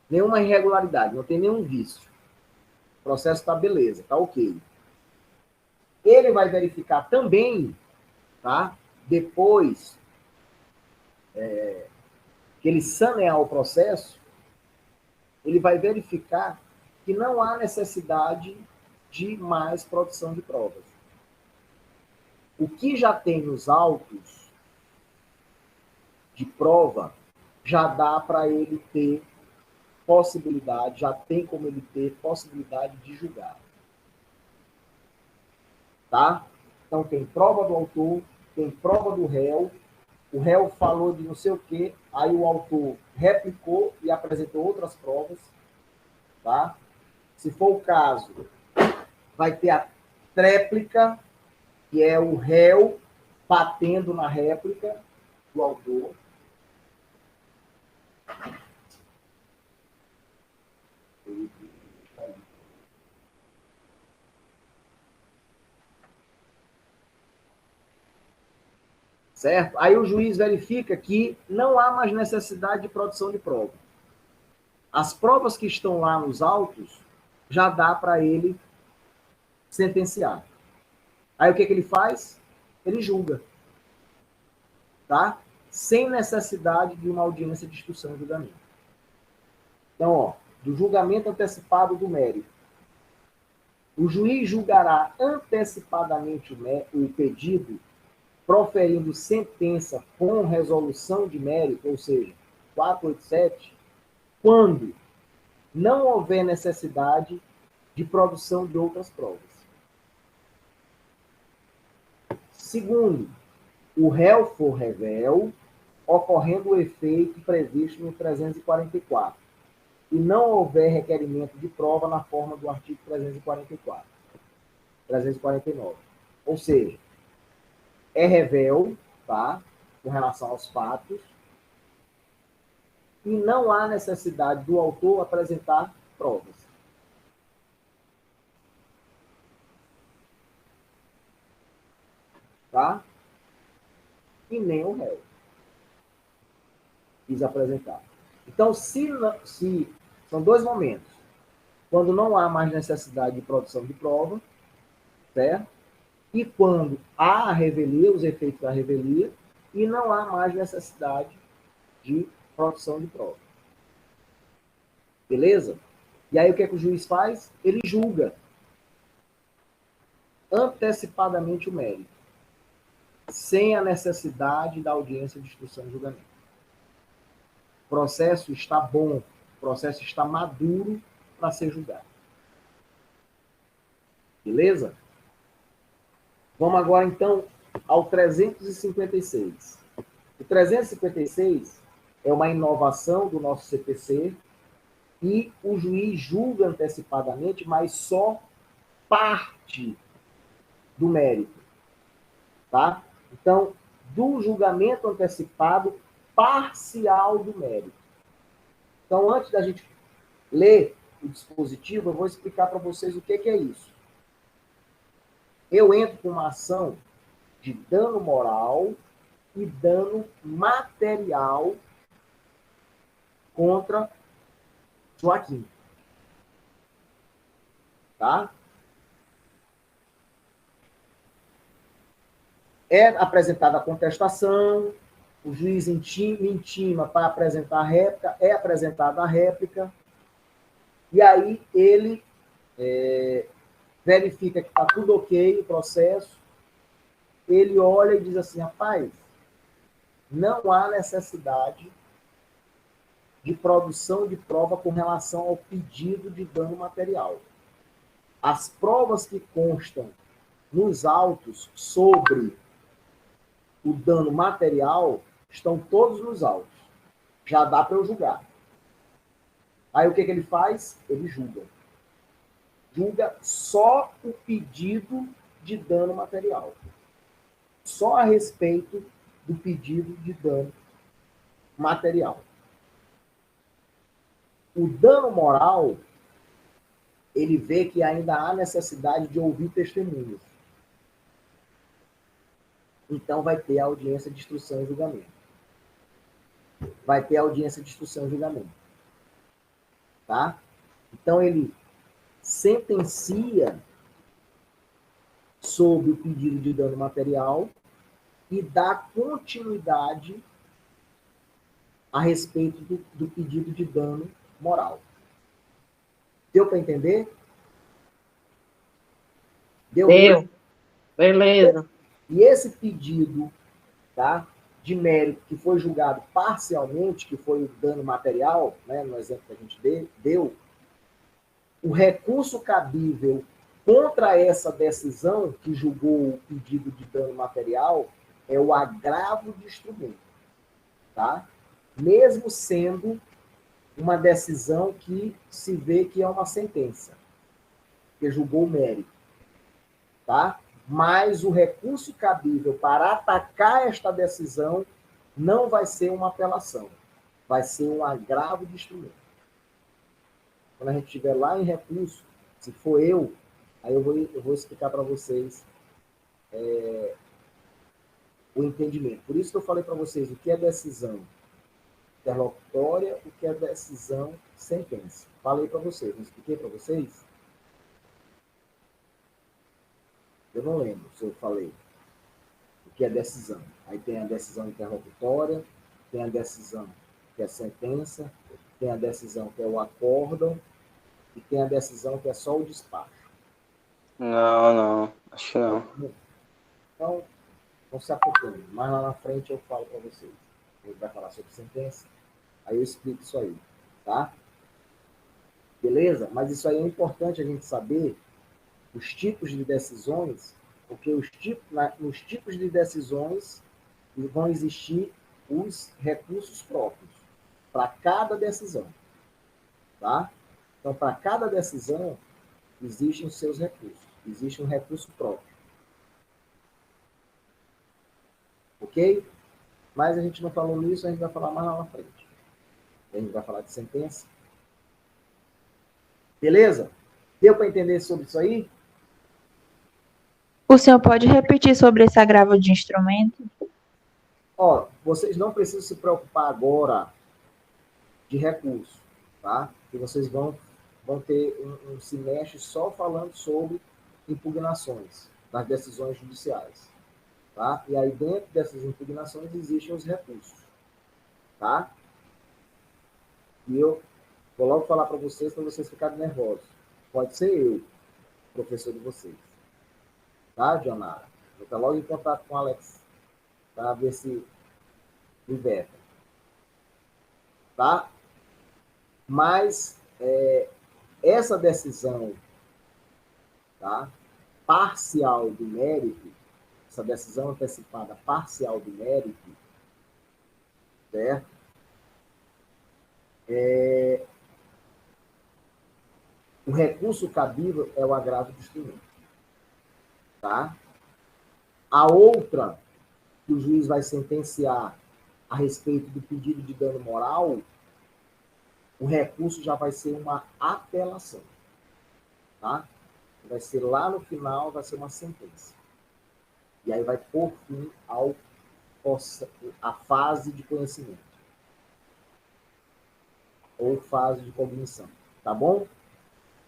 nenhuma irregularidade, não tem nenhum vício. O processo está beleza, está ok. Ele vai verificar também, tá? Depois que ele sanear o processo, ele vai verificar que não há necessidade de mais produção de provas. O que já tem nos autos de prova, já dá para ele ter possibilidade, já tem como ele ter possibilidade de julgar. Tá? Então tem prova do autor, tem prova do réu, o réu falou de não sei o quê, aí o autor replicou e apresentou outras provas. Tá? Se for o caso, vai ter a tréplica, que é o réu batendo na réplica do autor. Certo? Aí o juiz verifica que não há mais necessidade de produção de prova. As provas que estão lá nos autos já dá para ele sentenciar. Aí o que ele faz? Ele julga. Tá? Sem necessidade de uma audiência de instrução e julgamento. Então, ó, do julgamento antecipado do mérito. O juiz julgará antecipadamente o pedido, proferindo sentença com resolução de mérito, ou seja, 487, quando não houver necessidade de produção de outras provas. Segundo, o réu for revel, ocorrendo o efeito previsto no 344, e não houver requerimento de prova na forma do artigo 349. Ou seja, é revel, tá? Com relação aos fatos, e não há necessidade do autor apresentar provas. Tá? E nem o réu quis apresentar. Então, se são dois momentos. Quando não há mais necessidade de produção de prova, certo? E quando há a revelia, os efeitos da revelia, e não há mais necessidade de produção de prova. Beleza? E aí o que é que o juiz faz? Ele julga antecipadamente o mérito, sem a necessidade da audiência de instrução e julgamento. O processo está bom, o processo está maduro para ser julgado. Beleza? Vamos agora, então, ao 356. O 356 é uma inovação do nosso CPC e o juiz julga antecipadamente, mas só parte do mérito. Tá? Então, do julgamento antecipado parcial do mérito. Então, antes da gente ler o dispositivo, eu vou explicar para vocês o que é isso. Eu entro com uma ação de dano moral e dano material contra Joaquim. Tá? É apresentada a contestação, o juiz me intima para apresentar a réplica, é apresentada a réplica, e aí ele verifica que está tudo ok, o processo, ele olha e diz assim, rapaz, não há necessidade de produção de prova com relação ao pedido de dano material. As provas que constam nos autos sobre o dano material estão todos nos autos. Já dá para eu julgar. Aí o que ele faz? Ele julga. Julga só o pedido de dano material. Só a respeito do pedido de dano material. O dano moral, ele vê que ainda há necessidade de ouvir testemunhos. Então vai ter a audiência de instrução e julgamento. Vai ter a audiência de instrução e julgamento. Tá? Então ele sentencia sobre o pedido de dano material e dá continuidade a respeito do pedido de dano moral. Deu para entender? Deu. Beleza. E esse pedido, tá, de mérito que foi julgado parcialmente, que foi o dano material, né, no exemplo que a gente deu, o recurso cabível contra essa decisão que julgou o pedido de dano material é o agravo de instrumento, tá? Mesmo sendo uma decisão que se vê que é uma sentença, que julgou o mérito, tá? mas o recurso cabível para atacar esta decisão não vai ser uma apelação, vai ser um agravo de instrumento. Quando a gente estiver lá em recurso, se for eu, aí eu vou explicar para vocês o entendimento. Por isso que eu falei para vocês o que é decisão interlocutória, o que é decisão sentença. Falei para vocês, não expliquei para vocês? Eu não lembro se eu falei o que é decisão. Aí tem a decisão interlocutória, tem a decisão que é sentença, tem a decisão que é o acórdão e tem a decisão que é só o despacho. Não, acho que não. Então, não se acompanhe. Mais lá na frente eu falo para vocês. A gente vai falar sobre sentença, aí eu explico isso aí, tá? Beleza? Mas isso aí é importante a gente saber os tipos de decisões, porque nos tipos de decisões vão existir os recursos próprios para cada decisão, tá? Então, para cada decisão, existem os seus recursos. Existe um recurso próprio. Ok? Mas a gente não falou nisso, a gente vai falar mais lá na frente. A gente vai falar de sentença. Beleza? Deu para entender sobre isso aí? O senhor pode repetir sobre esse agravo de instrumento? Ó, vocês não precisam se preocupar agora de recurso, tá? Que vocês vão ter um semestre só falando sobre impugnações das decisões judiciais, tá? E aí dentro dessas impugnações existem os recursos, tá? E eu vou logo falar para vocês ficarem nervosos. Pode ser eu, professor de vocês, tá, Dionara? Vou estar logo em contato com o Alex para ver se liberta, tá? Mas essa decisão, tá, parcial do mérito, essa decisão antecipada parcial do mérito, certo? O recurso cabível é o agravo do instrumento, tá? A outra que o juiz vai sentenciar a respeito do pedido de dano moral, o recurso já vai ser uma apelação, tá? Vai ser lá no final, vai ser uma sentença. E aí vai por fim a fase de conhecimento. Ou fase de cognição, tá bom?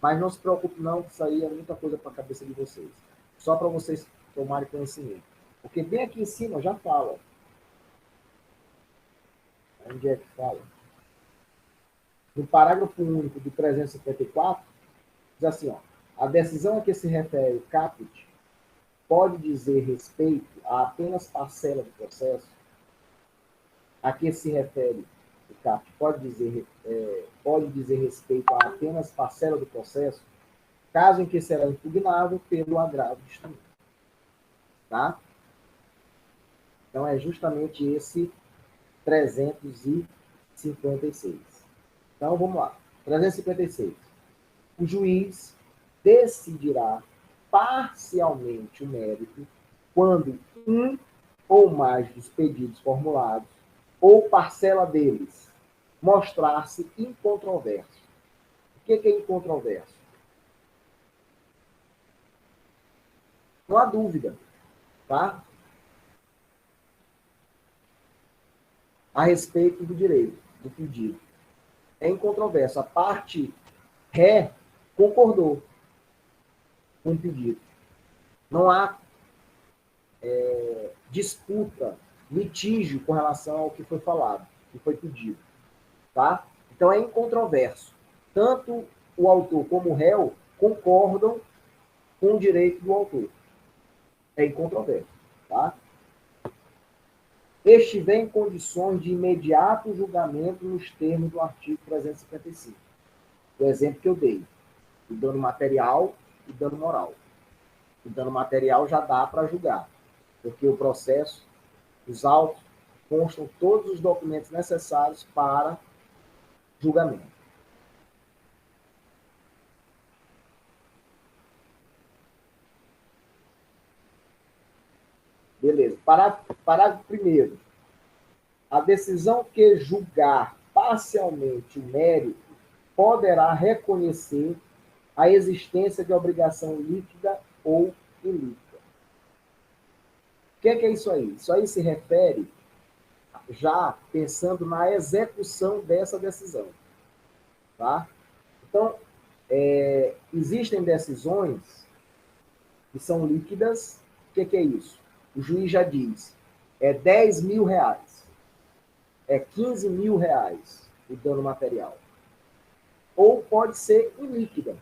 Mas não se preocupe não, que isso aí é muita coisa para a cabeça de vocês. Só para vocês tomarem conhecimento. Porque bem aqui em cima já fala. Onde é que fala? No parágrafo único do 354, diz assim, ó, a decisão a que se refere o caput pode dizer respeito a apenas parcela do processo. A que se refere o caput pode dizer respeito a apenas parcela do processo, caso em que será impugnável pelo agravo de instrumento. Tá? Então, é justamente esse 356. Então, vamos lá. 356. O juiz decidirá parcialmente o mérito quando um ou mais dos pedidos formulados ou parcela deles mostrar-se incontroverso. O que é incontroverso? Não há dúvida, tá? A respeito do direito, do pedido. É incontroverso. A parte ré concordou com o pedido. Não há disputa, litígio com relação ao que foi falado, que foi pedido. Tá? Então é incontroverso. Tanto o autor como o réu concordam com o direito do autor. É incontroverso. Tá? Estiver em condições de imediato julgamento nos termos do artigo 355. O exemplo que eu dei. O dano material e dano moral. O dano material já dá para julgar, porque o processo, os autos, constam todos os documentos necessários para julgamento. Parágrafo 1º. A decisão que julgar parcialmente o mérito poderá reconhecer a existência de obrigação líquida ou ilíquida. O que é isso aí? Isso aí se refere já pensando na execução dessa decisão. Tá? Então, existem decisões que são líquidas. O que é isso? O juiz já diz, é 10 mil reais, é 15 mil reais o dano material. Ou pode ser ilíquida.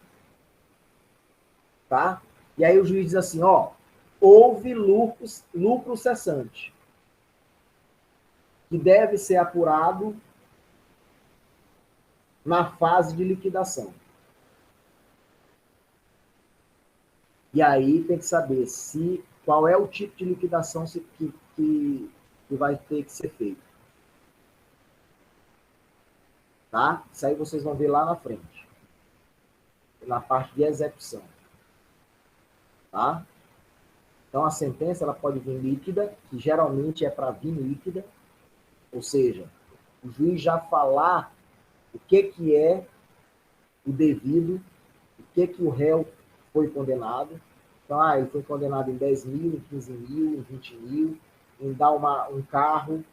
Tá? E aí o juiz diz assim, ó, houve lucro cessante, que deve ser apurado na fase de liquidação. E aí tem que saber qual é o tipo de liquidação que vai ter que ser feito. Tá? Isso aí vocês vão ver lá na frente, na parte de execução. Tá? Então, a sentença ela pode vir líquida, que geralmente é para vir líquida, ou seja, o juiz já falar o que é o devido, o que o réu foi condenado. Então, ele foi condenado em 10 mil, em 15 mil, em 20 mil, em dar um carro,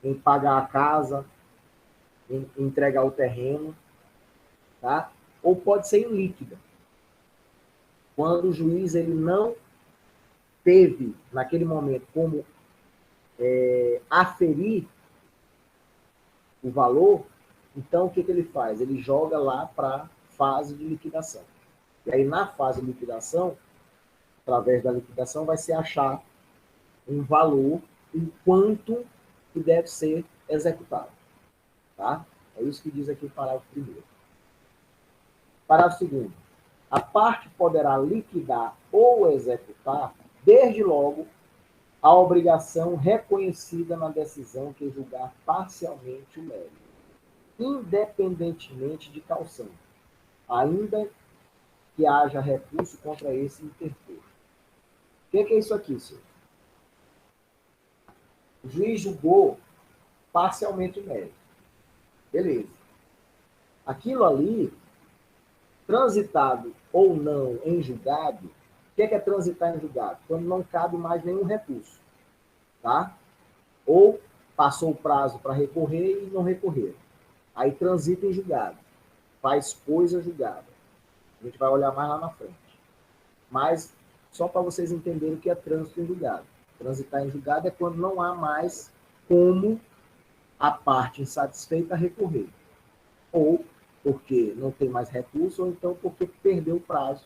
em pagar a casa, em entregar o terreno, tá? Ou pode ser em líquida, quando o juiz ele não teve, naquele momento, como aferir o valor, então o que ele faz? Ele joga lá para a fase de liquidação. E aí, na fase de liquidação, através da liquidação, vai se achar um valor, um quanto que deve ser executado. Tá? É isso que diz aqui o parágrafo 1º. Parágrafo 2º. A parte poderá liquidar ou executar, desde logo, a obrigação reconhecida na decisão que julgar parcialmente o mérito, independentemente de caução, ainda que haja recurso contra esse interpor. O que é isso aqui, senhor? O juiz julgou parcialmente o mérito. Beleza. Aquilo ali, transitado ou não em julgado, o que é transitar em julgado? Quando não cabe mais nenhum recurso. Tá? Ou passou o prazo para recorrer e não recorrer. Aí transita em julgado. Faz coisa julgada. A gente vai olhar mais lá na frente. Mas, só para vocês entenderem o que é trânsito em julgado. Transitar em julgado é quando não há mais como a parte insatisfeita recorrer. Ou porque não tem mais recurso, ou então porque perdeu o prazo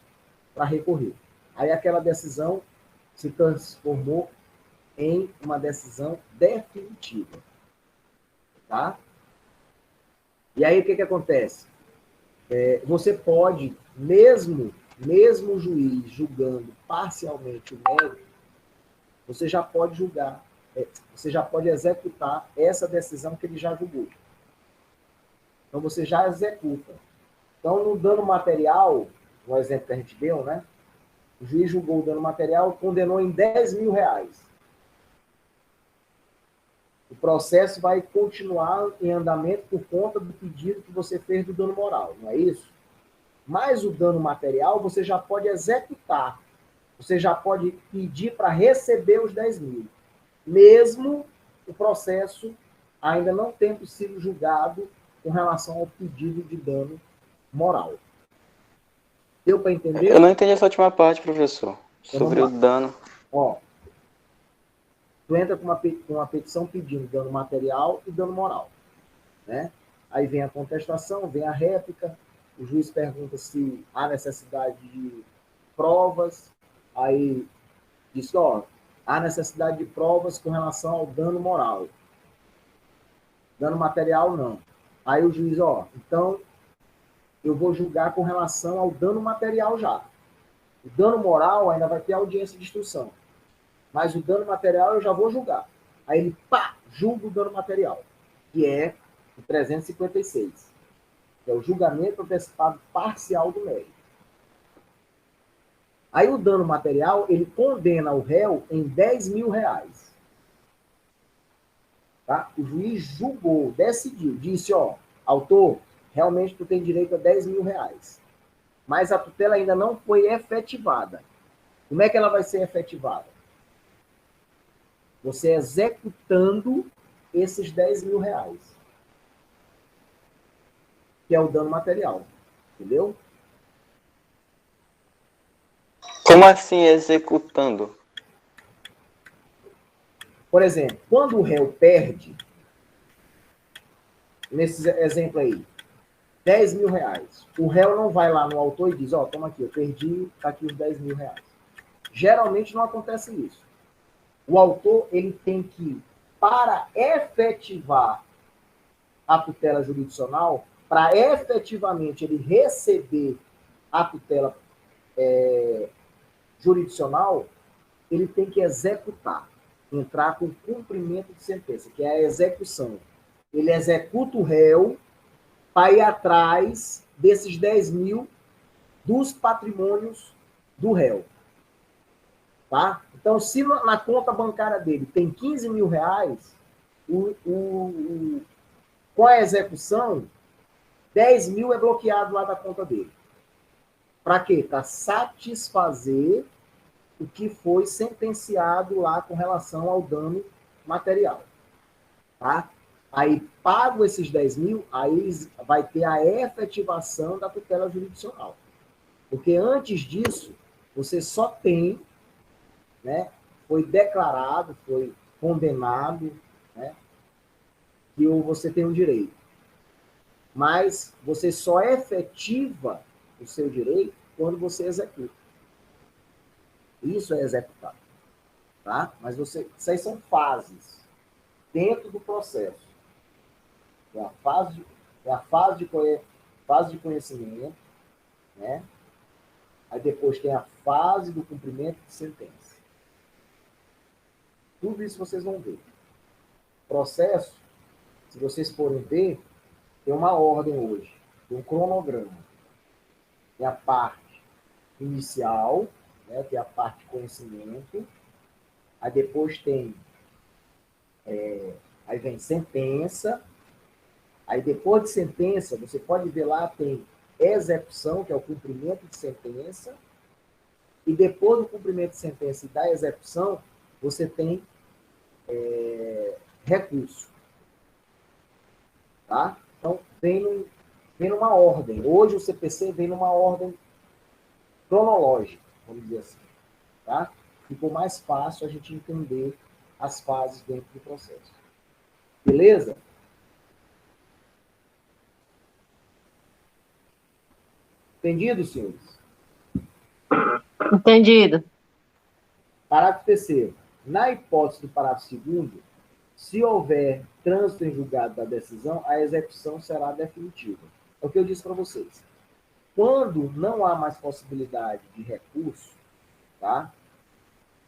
para recorrer. Aí aquela decisão se transformou em uma decisão definitiva. Tá? E aí o que acontece? Você pode, mesmo o juiz julgando parcialmente o mérito, você já pode julgar, você já pode executar essa decisão que ele já julgou. Então você já executa. Então, no dano material, no exemplo que a gente deu, né? O juiz julgou o dano material, condenou em 10 mil reais. O processo vai continuar em andamento por conta do pedido que você fez do dano moral, não é isso? Mas o dano material você já pode executar. Você já pode pedir para receber os 10 mil. Mesmo o processo ainda não tendo sido julgado com relação ao pedido de dano moral. Deu para entender? Eu não entendi essa última parte, professor. Então, sobre o dano. Ó, tu entra com uma petição pedindo dano material e dano moral. Né? Aí vem a contestação, vem a réplica, o juiz pergunta se há necessidade de provas, aí diz, ó, há necessidade de provas com relação ao dano moral. Dano material, não. Aí o juiz, ó, então eu vou julgar com relação ao dano material já. O dano moral ainda vai ter audiência de instrução. Mas o dano material eu já vou julgar. Aí ele, julga o dano material, que é o 356. Que é o julgamento antecipado parcial do mérito. Aí o dano material, ele condena o réu em R$ 10.000. Tá? O juiz julgou, decidiu, disse, ó, autor, realmente tu tem direito a R$ 10.000. Mas a tutela ainda não foi efetivada. Como é que ela vai ser efetivada? Você executando esses R$ 10.000, que é o dano material. Entendeu? Como assim executando? Por exemplo, quando o réu perde, nesse exemplo aí, R$ 10.000, o réu não vai lá no autor e diz, ó, toma aqui, eu perdi, tá aqui os R$ 10.000. Geralmente não acontece isso. O autor, ele tem que, para efetivar a tutela jurisdicional, para efetivamente ele receber a tutela jurisdicional, ele tem que executar, entrar com cumprimento de sentença, que é a execução. Ele executa o réu para ir atrás desses 10.000 dos patrimônios do réu. Tá? Então, se na conta bancária dele tem R$ 15.000, com a execução, 10.000 é bloqueado lá da conta dele. Para quê? Para satisfazer o que foi sentenciado lá com relação ao dano material. Tá? Aí, pago esses 10.000, aí vai ter a efetivação da tutela jurisdicional. Porque antes disso, você só tem, né, foi declarado, foi condenado, né, que você tem um direito. Mas você só efetiva o seu direito quando você executa. Isso é executado. Tá? Mas isso aí são fases dentro do processo. É a fase de conhecimento, né? Aí depois tem a fase do cumprimento de sentença. Tudo isso vocês vão ver. Processo, se vocês forem ver, tem uma ordem hoje, tem um cronograma. Tem a parte inicial, né, que é a parte de conhecimento. Aí depois tem, aí vem sentença. Aí depois de sentença, você pode ver lá, tem execução, que é o cumprimento de sentença. E depois do cumprimento de sentença e da execução, você tem recurso. Tá? Então, vem numa ordem. Hoje o CPC vem numa ordem cronológica, vamos dizer assim. Tá? Ficou mais fácil a gente entender as fases dentro do processo. Beleza? Entendido, senhores? Entendido. Parágrafo 3º. Na hipótese do parágrafo 2º, se houver trânsito em julgado da decisão, a execução será definitiva. É o que eu disse para vocês. Quando não há mais possibilidade de recurso, tá?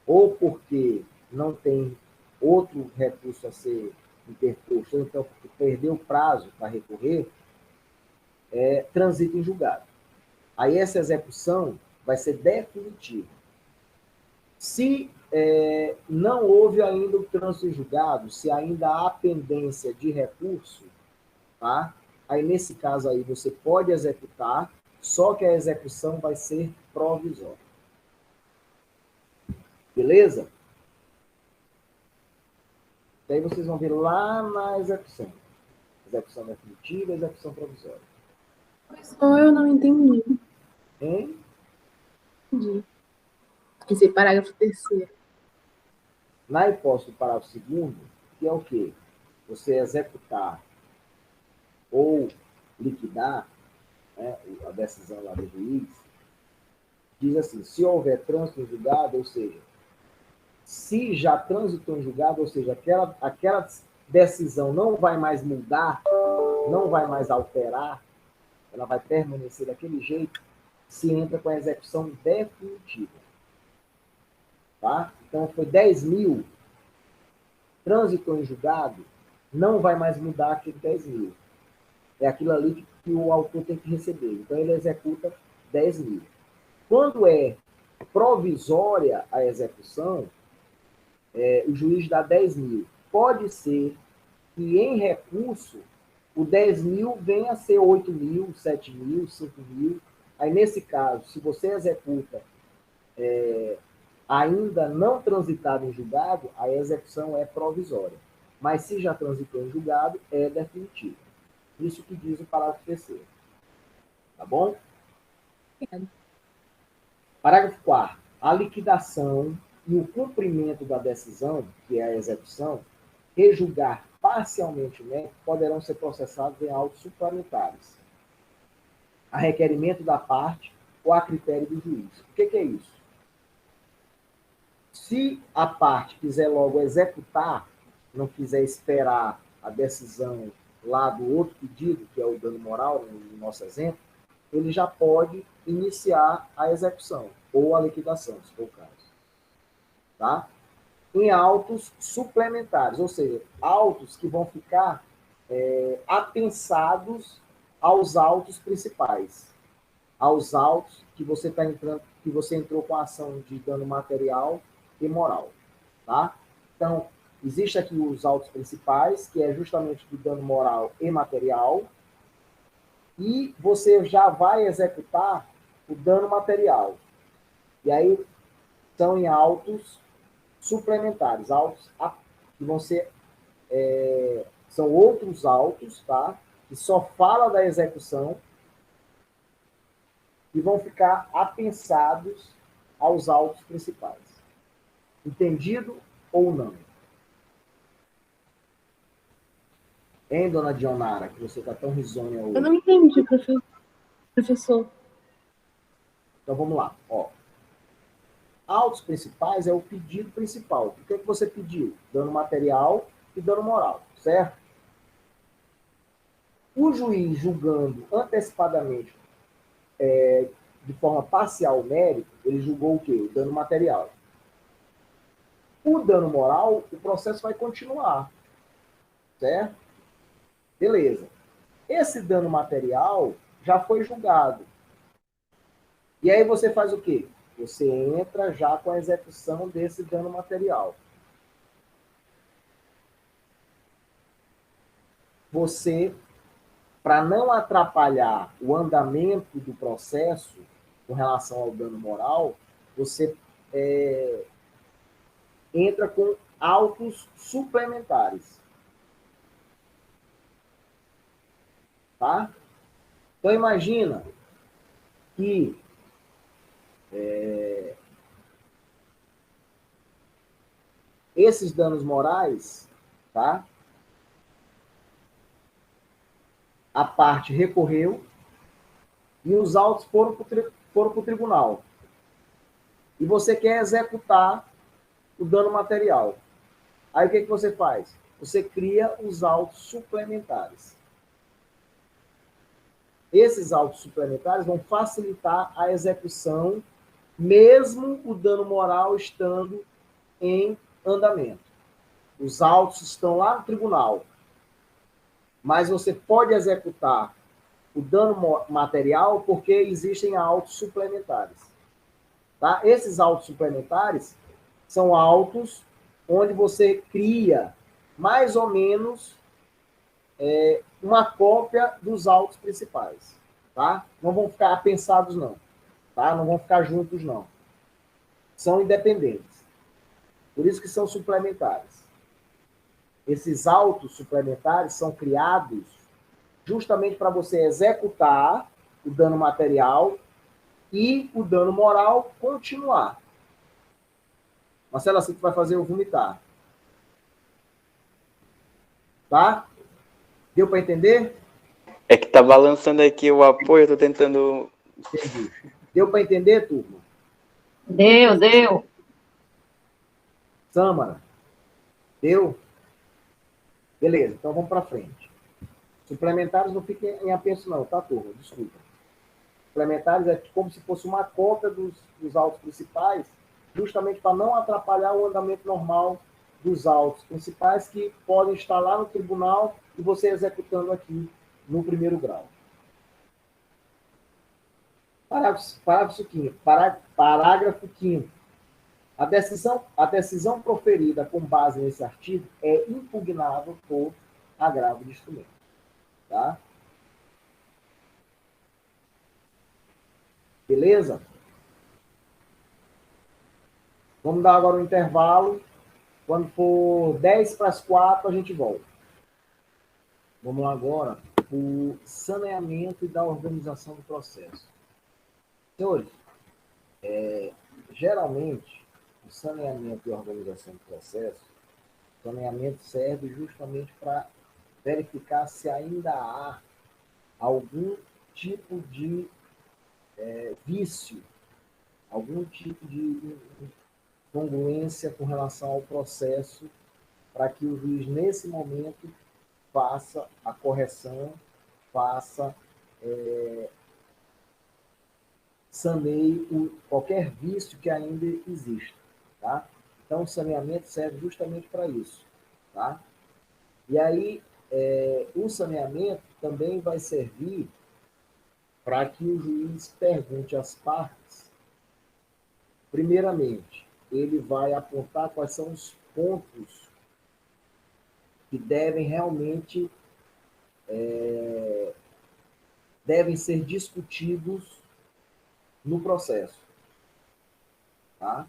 Ou porque não tem outro recurso a ser interposto, ou então porque perdeu o prazo para recorrer, transita em julgado. Aí essa execução vai ser definitiva. Se não houve ainda o trânsito em julgado, se ainda há pendência de recurso, tá? Aí nesse caso aí você pode executar, só que a execução vai ser provisória. Beleza? Daí vocês vão ver lá na execução. Execução definitiva, execução provisória. Só eu não entendi. Hein? Entendi. Esse parágrafo 3º. Na hipótese do parágrafo 2º, que é o quê? Você executar ou liquidar, né, a decisão lá do juiz, diz assim, se houver trânsito em julgado, ou seja, se já transitou em julgado, ou seja, aquela decisão não vai mais mudar, não vai mais alterar, ela vai permanecer daquele jeito, se entra com a execução definitiva. Tá? Então, foi 10.000, transitou em julgado, não vai mais mudar aquele 10.000. É aquilo ali que o autor tem que receber. Então, ele executa 10.000. Quando é provisória a execução, o juiz dá 10 mil. Pode ser que em recurso o 10 mil venha a ser 8 mil, 7 mil, 5 mil. Aí, nesse caso, se você executa ainda não transitado em julgado, a execução é provisória. Mas se já transitou em julgado, é definitiva. Isso que diz o parágrafo 3º. Tá bom? Parágrafo 4º. A liquidação e o cumprimento da decisão, que é a execução, rejulgar parcialmente o mérito, poderão ser processados em autos suplementares, a requerimento da parte ou a critério do juiz. O que é isso? Se a parte quiser logo executar, não quiser esperar a decisão lá do outro pedido, que é o dano moral, no nosso exemplo, ele já pode iniciar a execução ou a liquidação, se for o caso. Tá? Em autos suplementares, ou seja, autos que vão ficar apensados aos autos principais, aos autos que você está entrando, que você entrou com a ação de dano material e moral, tá? Então, existe aqui os autos principais, que é justamente do dano moral e material, e você já vai executar o dano material. E aí são em autos suplementares, autos que vão ser são outros autos, tá? Que só fala da execução e vão ficar apensados aos autos principais. Entendido ou não? Hein, dona Dionara, que você está tão risonha hoje? Eu não entendi, professor. Então vamos lá. Ó. Autos principais é o pedido principal. O que é que você pediu? Dano material e dano moral, certo? O juiz julgando antecipadamente de forma parcial o mérito, ele julgou o quê? O dano material. O dano moral, o processo vai continuar, certo? Beleza. Esse dano material já foi julgado. E aí você faz o quê? Você entra já com a execução desse dano material. Você, para não atrapalhar o andamento do processo com relação ao dano moral, você entra com autos suplementares. Tá? Então, imagina que esses danos morais, tá? A parte recorreu e os autos foram para o tribunal. E você quer executar o dano material. Aí o que você faz? Você cria os autos suplementares. Esses autos suplementares vão facilitar a execução, mesmo o dano moral estando em andamento. Os autos estão lá no tribunal, mas você pode executar o dano material porque existem autos suplementares. Tá? Esses autos suplementares são autos onde você cria mais ou menos uma cópia dos autos principais. Tá? Não vão ficar apensados, não. Tá? Não vão ficar juntos, não. São independentes. Por isso que são suplementares. Esses autos suplementares são criados justamente para você executar o dano material e o dano moral continuar. Marcelo, assim que vai fazer eu vomitar. Tá? Deu para entender? É que tá balançando aqui o apoio, eu tô tentando... Entendi. Deu para entender, turma? Deu. Sâmara? Deu? Beleza, então vamos para frente. Suplementares não fiquem em apenso não, tá, turma? Desculpa. Suplementares é como se fosse uma cópia dos autos principais, justamente para não atrapalhar o andamento normal dos autos principais que podem estar lá no tribunal e você executando aqui no primeiro grau. Parágrafo 5º. A decisão proferida com base nesse artigo é impugnável por agravo de instrumento. Tá? Beleza? Vamos dar agora um intervalo. Quando for 10 para as 4, a gente volta. Vamos lá agora. O saneamento e da organização do processo. Senhores, geralmente, o saneamento e a organização do processo, o saneamento serve justamente para verificar se ainda há algum tipo de vício, algum tipo de congruência com relação ao processo, para que o juiz, nesse momento, faça a correção, saneie qualquer vício que ainda exista. Tá? Então, o saneamento serve justamente para isso. Tá? E aí, o saneamento também vai servir para que o juiz pergunte às partes. Primeiramente, ele vai apontar quais são os pontos que devem realmente devem ser discutidos no processo. Tá?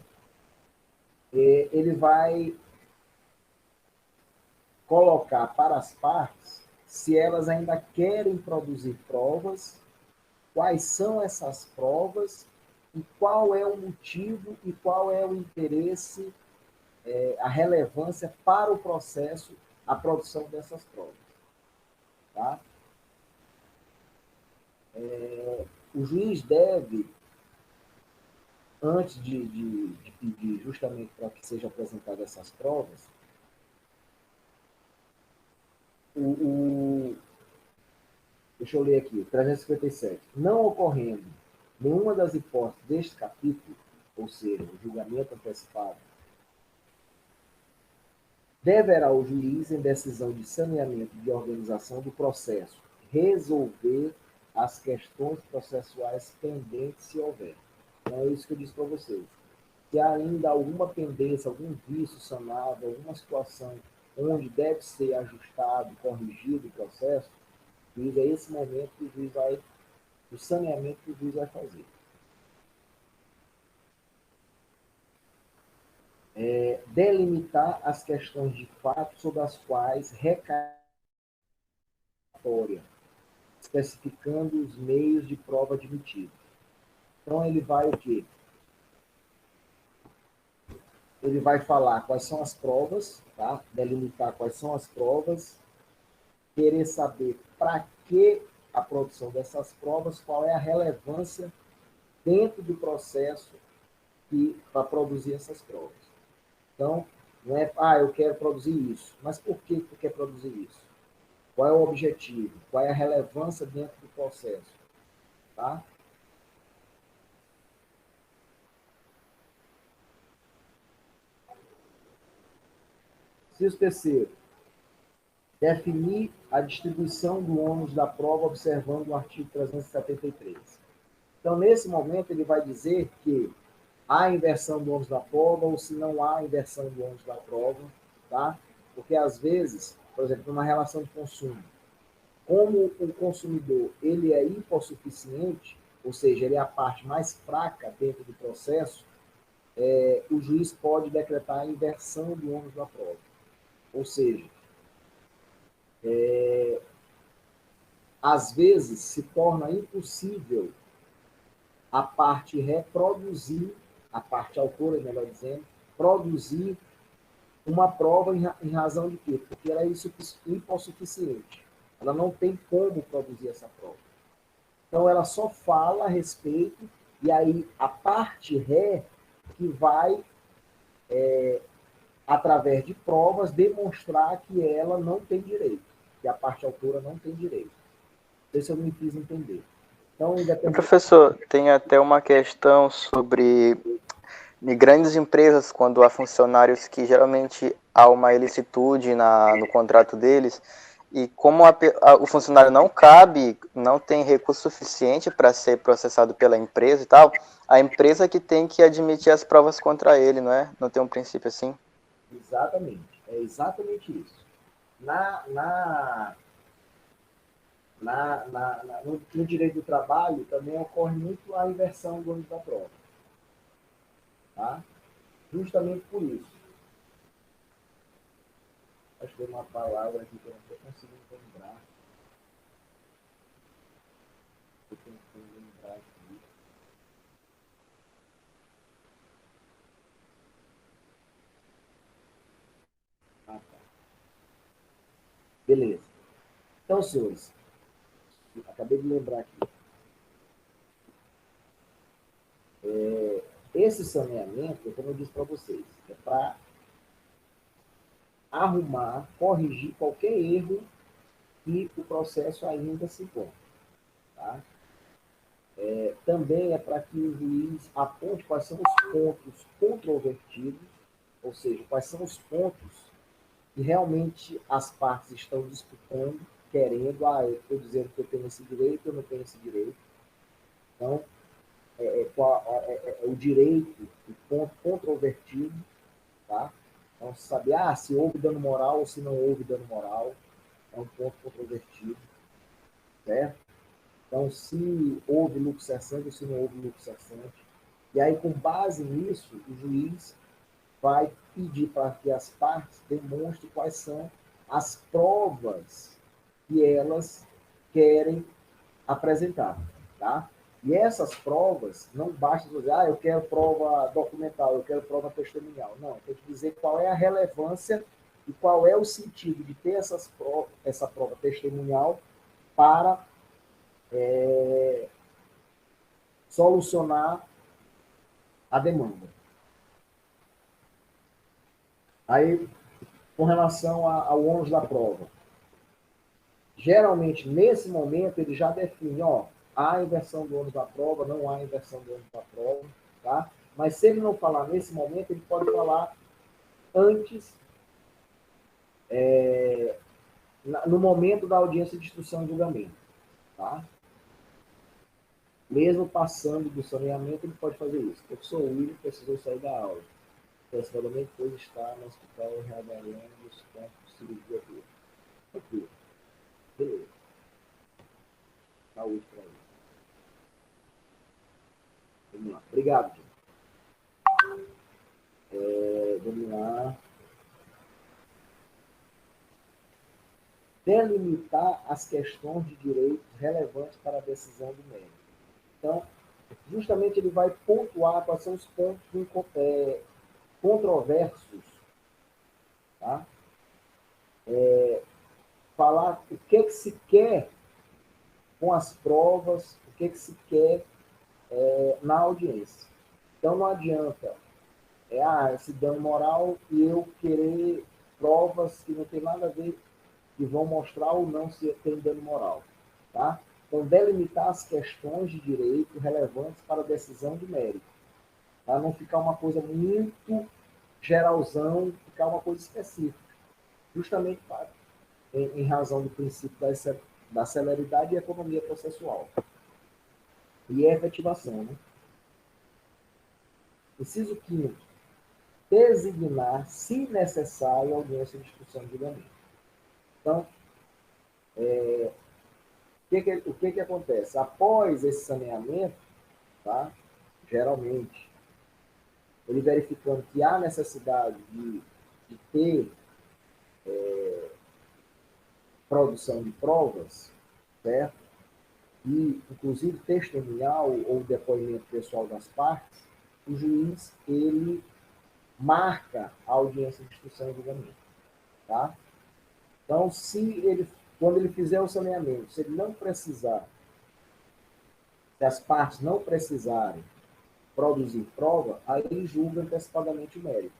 Ele vai colocar para as partes se elas ainda querem produzir provas, quais são essas provas e qual é o motivo e qual é o interesse, a relevância para o processo, a produção dessas provas. Tá? O juiz deve, antes de pedir justamente para que sejam apresentadas essas provas, deixa eu ler aqui, 357. Não ocorrendo nenhuma das hipóteses deste capítulo, ou seja, o julgamento antecipado, deverá o juiz, em decisão de saneamento de organização do processo, resolver as questões processuais pendentes, se houver. Então, é isso que eu disse para vocês. Se há ainda alguma pendência, algum vício sanado, alguma situação onde deve ser ajustado, corrigido o processo, é esse momento que o juiz vai, o saneamento que o juiz vai fazer. Delimitar as questões de fato sobre as quais recai especificando os meios de prova admitidos. Então, ele vai o quê? Ele vai falar quais são as provas, tá? Delimitar quais são as provas, querer saber para que a produção dessas provas, qual é a relevância dentro do processo para produzir essas provas. Então, não é, eu quero produzir isso. Mas por que tu quer produzir isso? Qual é o objetivo? Qual é a relevância dentro do processo? Tá? Inciso terceiro. Definir a distribuição do ônus da prova observando o artigo 373. Então, nesse momento, ele vai dizer que há inversão do ônus da prova ou se não há inversão do ônus da prova, tá? Porque, às vezes, por exemplo, numa relação de consumo, como o consumidor ele é hipossuficiente, ou seja, ele é a parte mais fraca dentro do processo, o juiz pode decretar a inversão do ônus da prova. Ou seja, às vezes se torna impossível a parte reproduzir, a parte autora, melhor dizendo, produzir uma prova em razão de quê? Porque ela é hipossuficiente. Ela não tem como produzir essa prova. Então, ela só fala a respeito, e aí a parte ré que vai, através de provas, demonstrar que ela não tem direito, que a parte autora não tem direito. Não sei se eu me fiz entender. Então, Professor, tem até uma questão sobre em grandes empresas, quando há funcionários que geralmente há uma ilicitude no contrato deles, E como o funcionário não cabe, não tem recurso suficiente para ser processado pela empresa e tal, a empresa que tem que admitir as provas contra ele, não é? Não tem um princípio assim? Exatamente. É exatamente isso. No direito do trabalho também ocorre muito a inversão do ônus da prova. Tá? Justamente por isso. Acho que tem uma palavra aqui que eu não estou conseguindo lembrar. Eu tenho que lembrar aqui. Ah, tá. Beleza. Então, senhores, acabei de lembrar aqui. Esse saneamento, como eu disse para vocês, é para arrumar, corrigir qualquer erro que o processo ainda se encontra. Tá? Também é para que o juiz aponte quais são os pontos controvertidos, ou seja, quais são os pontos que realmente as partes estão disputando, querendo, eu estou dizendo que eu tenho esse direito, eu não tenho esse direito. Então, o direito, o ponto controvertido, tá? Então, saber se houve dano moral ou se não houve dano moral, é um ponto controvertido, certo? Então, se houve lucro cessante ou se não houve lucro cessante. E aí, com base nisso, o juiz vai pedir para que as partes demonstrem quais são as provas que elas querem apresentar, tá? E essas provas, não basta dizer, eu quero prova documental, eu quero prova testemunhal. Não, tem que dizer qual é a relevância e qual é o sentido de ter essa prova testemunhal para solucionar a demanda. Aí, com relação ao ônus da prova, geralmente, nesse momento, ele já define, há inversão do ônus da prova, não há inversão do ônus da prova, tá? Mas se ele não falar nesse momento, ele pode falar antes, no momento da audiência de instrução e julgamento, tá? Mesmo passando do saneamento, ele pode fazer isso. O professor William precisou sair da aula. Principalmente pois está no hospital reavaliando os pontos de cirurgia dele. Ok. Beleza. Saúde para ele. Vamos lá. Obrigado, gente. Vamos lá. Delimitar as questões de direito relevantes para a decisão do mérito. Então, justamente ele vai pontuar quais são os pontos controversos, tá? Falar o que se quer com as provas, o que se quer na audiência. Então, não adianta esse dano moral e eu querer provas que não tem nada a ver, que vão mostrar ou não se tem dano moral. Tá? Então, delimitar as questões de direito relevantes para a decisão de mérito. Tá? Não ficar uma coisa muito geralzão, ficar uma coisa específica. Justamente em razão do princípio da celeridade e economia processual. E efetivação. Né? Inciso 5º. Designar, se necessário, a audiência de instrução de julgamento. Então, o que acontece? Após esse saneamento, tá? Geralmente, ele verificando que há necessidade de ter produção de provas, certo? E, inclusive, testemunhal ou depoimento pessoal das partes, o juiz, ele marca a audiência de instrução e julgamento, tá? Então, quando ele fizer o saneamento, se ele não precisar, se as partes não precisarem produzir prova, aí ele julga antecipadamente o mérito,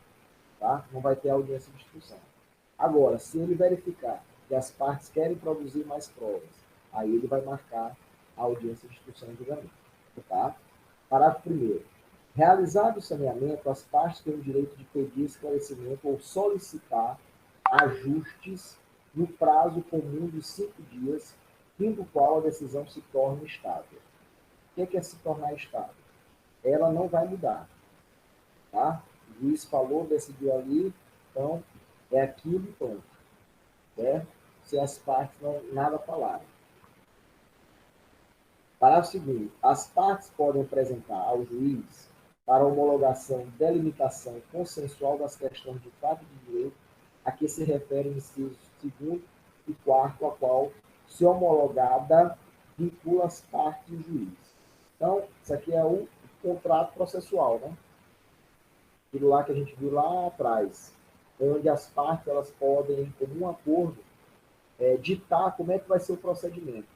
tá? Não vai ter audiência de instrução. Agora, se ele verificar que as partes querem produzir mais provas, aí ele vai marcar a audiência de instrução e julgamento, tá? Parágrafo 1º. Realizado o saneamento, as partes têm o direito de pedir esclarecimento ou solicitar ajustes no prazo comum de 5 dias, fim do qual a decisão se torna estável. O que é se tornar estável? Ela não vai mudar. Tá? O juiz falou, decidiu ali, então é aquilo e pronto. Certo? Se as partes não nada falarem. Parágrafo segundo. As partes podem apresentar ao juiz para homologação e delimitação consensual das questões de fato e de direito a que se referem incisos 2º e 4º, a qual, se homologada, vincula as partes e o juiz. Então, isso aqui é o contrato processual, né? Aquilo lá que a gente viu lá atrás, onde as partes elas podem, em comum acordo, ditar como é que vai ser o procedimento,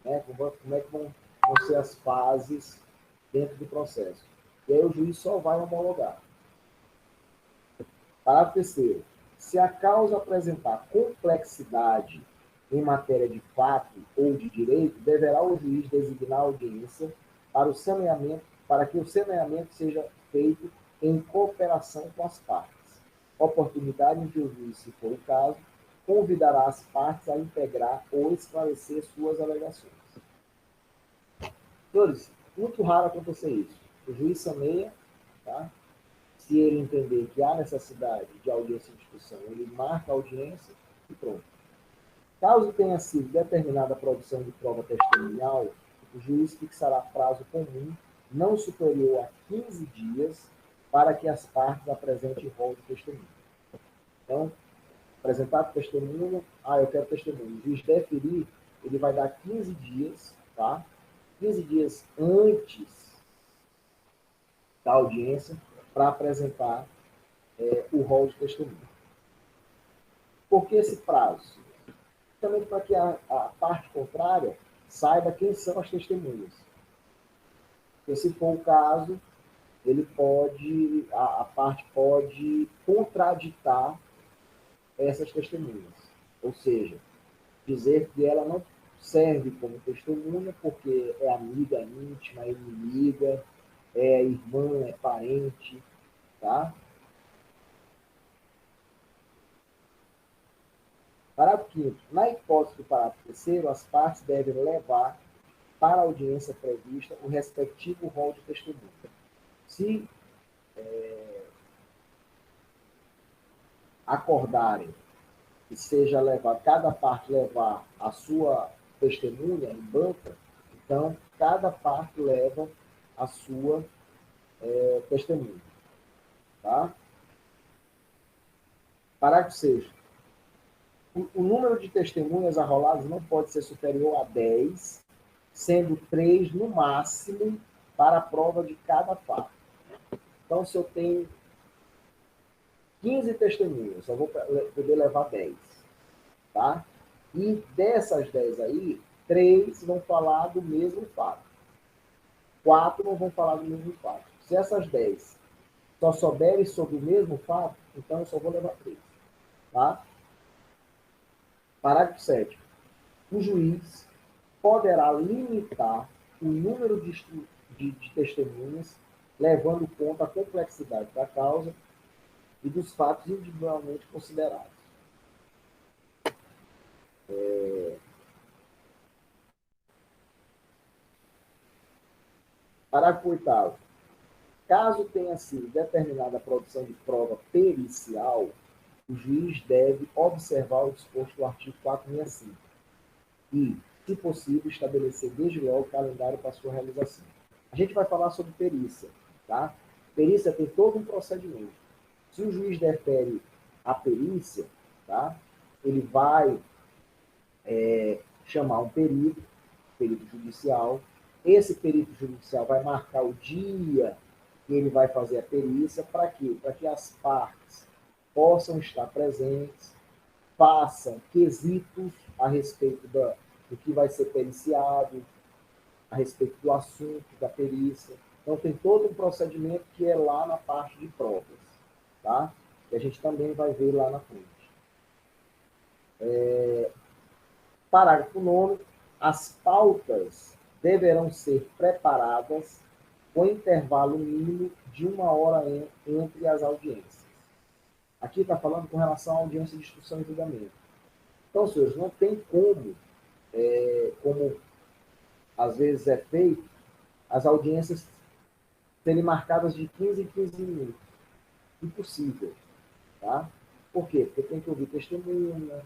né? Como é que vão ser as fases dentro do processo. E aí o juiz só vai homologar. Parágrafo terceiro. Se a causa apresentar complexidade em matéria de fato ou de direito, deverá o juiz designar a audiência para o saneamento, para que o saneamento seja feito em cooperação com as partes. Oportunidade em que o juiz, se for o caso, convidará as partes a integrar ou esclarecer suas alegações. Senhores, muito raro acontecer isso. O juiz saneia, tá? Se ele entender que há necessidade de audiência de instrução, ele marca a audiência e pronto. Caso tenha sido determinada a produção de prova testemunhal, o juiz fixará prazo comum não superior a 15 dias para que as partes apresentem rol de testemunho. Então, apresentar testemunho, eu quero testemunho. O juiz deferir, ele vai dar 15 dias, tá? 15 dias antes da audiência para apresentar o rol de testemunho. Por que esse prazo? Também para que a parte contrária saiba quem são as testemunhas. Porque se for o caso, ele pode, a parte pode contraditar essas testemunhas. Ou seja, dizer que ela não serve como testemunha porque é amiga íntima, é inimiga, é irmã, é parente, tá? Parágrafo 5º. Na hipótese do parágrafo 3º, as partes devem levar para a audiência prevista o respectivo rol de testemunha. Se acordarem que seja levado, cada parte levar a sua testemunha em banca, então cada parte leva a sua testemunha. Tá? Parágrafo 6º. O número de testemunhas arroladas não pode ser superior a 10, sendo 3 no máximo para a prova de cada parte. Então, se eu tenho 15 testemunhas, eu vou poder levar 10. Tá? E dessas 10 aí, 3 vão falar do mesmo fato. 4 não vão falar do mesmo fato. Se essas 10 só souberem sobre o mesmo fato, então eu só vou levar 3. Tá? Parágrafo 7º. O juiz poderá limitar o número de testemunhas, levando em conta a complexidade da causa e dos fatos individualmente considerados. Parágrafo 8º. Caso tenha sido determinada a produção de prova pericial, o juiz deve observar o disposto do artigo 465 e, se possível, estabelecer desde logo o calendário para sua realização. A gente vai falar sobre perícia, tá? Perícia tem todo um procedimento. Se o juiz defere a perícia, tá? Ele vai chamar um perito judicial. Esse perito judicial vai marcar o dia que ele vai fazer a perícia. Para quê? Para que as partes possam estar presentes, façam quesitos a respeito do que vai ser periciado, a respeito do assunto da perícia. Então, tem todo um procedimento que é lá na parte de provas, tá? Que a gente também vai ver lá na frente. Parágrafo 9º. As pautas deverão ser preparadas com intervalo mínimo de 1 hora entre as audiências. Aqui está falando com relação à audiência de instrução e julgamento. Então, senhores, não tem como, como às vezes é feito, as audiências serem marcadas de 15 em 15 minutos. Impossível. Tá? Por quê? Porque tem que ouvir testemunha,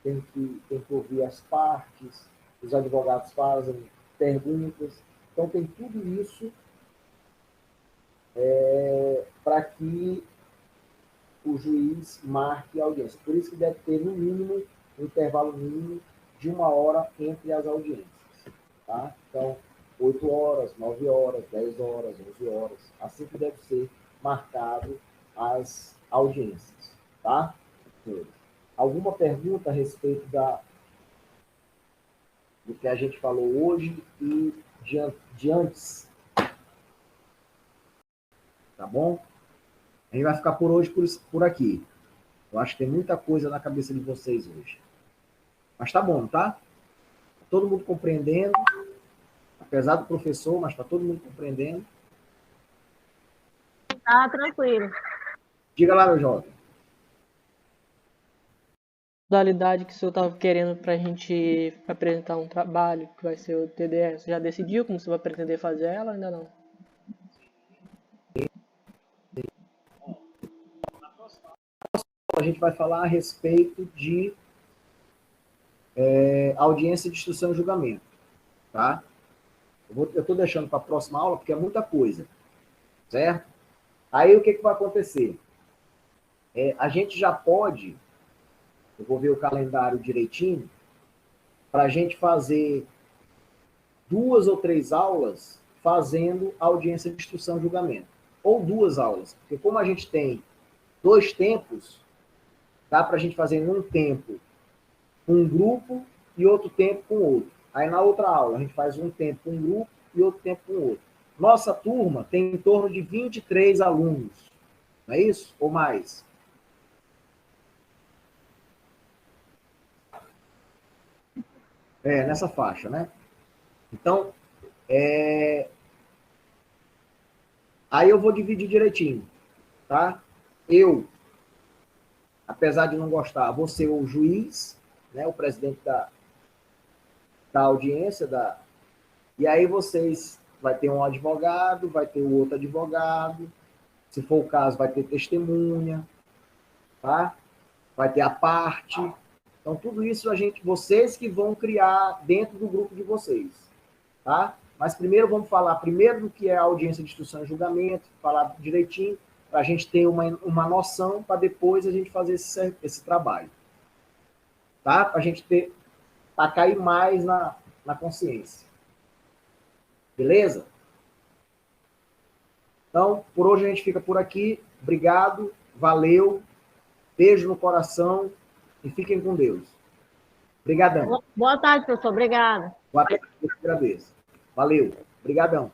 tem que ouvir as partes, os advogados fazem perguntas. Então, tem tudo isso para que o juiz marque a audiência. Por isso que deve ter, no mínimo, um intervalo mínimo de 1 hora entre as audiências. Tá? Então, 8 horas, 9 horas, 10 horas, 11 horas. Assim que deve ser marcado as audiências. Tá? Alguma pergunta a respeito do que a gente falou hoje e de antes? Tá bom? A gente vai ficar por hoje por aqui. Eu acho que tem muita coisa na cabeça de vocês hoje. Mas tá bom, tá? Todo mundo compreendendo. Apesar do professor, mas tá todo mundo compreendendo. Tá tranquilo. Diga lá, meu jovem. Modalidade que o senhor estava querendo para a gente apresentar um trabalho, que vai ser o TDS, já decidiu como você vai pretender fazer ela ou ainda não? A gente vai falar a respeito de audiência de instrução e julgamento. Tá? Eu estou deixando para a próxima aula porque é muita coisa. Certo? Aí o que vai acontecer? A gente já pode, eu vou ver o calendário direitinho, para a gente fazer 2 ou 3 aulas fazendo audiência de instrução e julgamento. Ou 2 aulas, porque como a gente tem 2 tempos, dá para a gente fazer em um tempo com um grupo e outro tempo com outro. Aí na outra aula a gente faz um tempo com um grupo e outro tempo com outro. Nossa turma tem em torno de 23 alunos, não é isso? Ou mais? Nessa faixa, né? Então, aí eu vou dividir direitinho, tá? Eu, apesar de não gostar, vou ser o juiz, né, o presidente da audiência, e aí vocês, vai ter um advogado, vai ter o outro advogado, se for o caso, vai ter testemunha, tá? Vai ter a parte. Então, tudo isso vocês que vão criar dentro do grupo de vocês, tá? Mas primeiro vamos falar do que é a audiência de instrução e julgamento, falar direitinho, para a gente ter uma noção, para depois a gente fazer esse trabalho. Tá? Para a gente para cair mais na consciência. Beleza? Então, por hoje a gente fica por aqui. Obrigado, valeu, beijo no coração e fiquem com Deus. Obrigadão. Boa tarde, professor. Obrigada. Boa tarde, eu agradeço. Valeu. Obrigadão.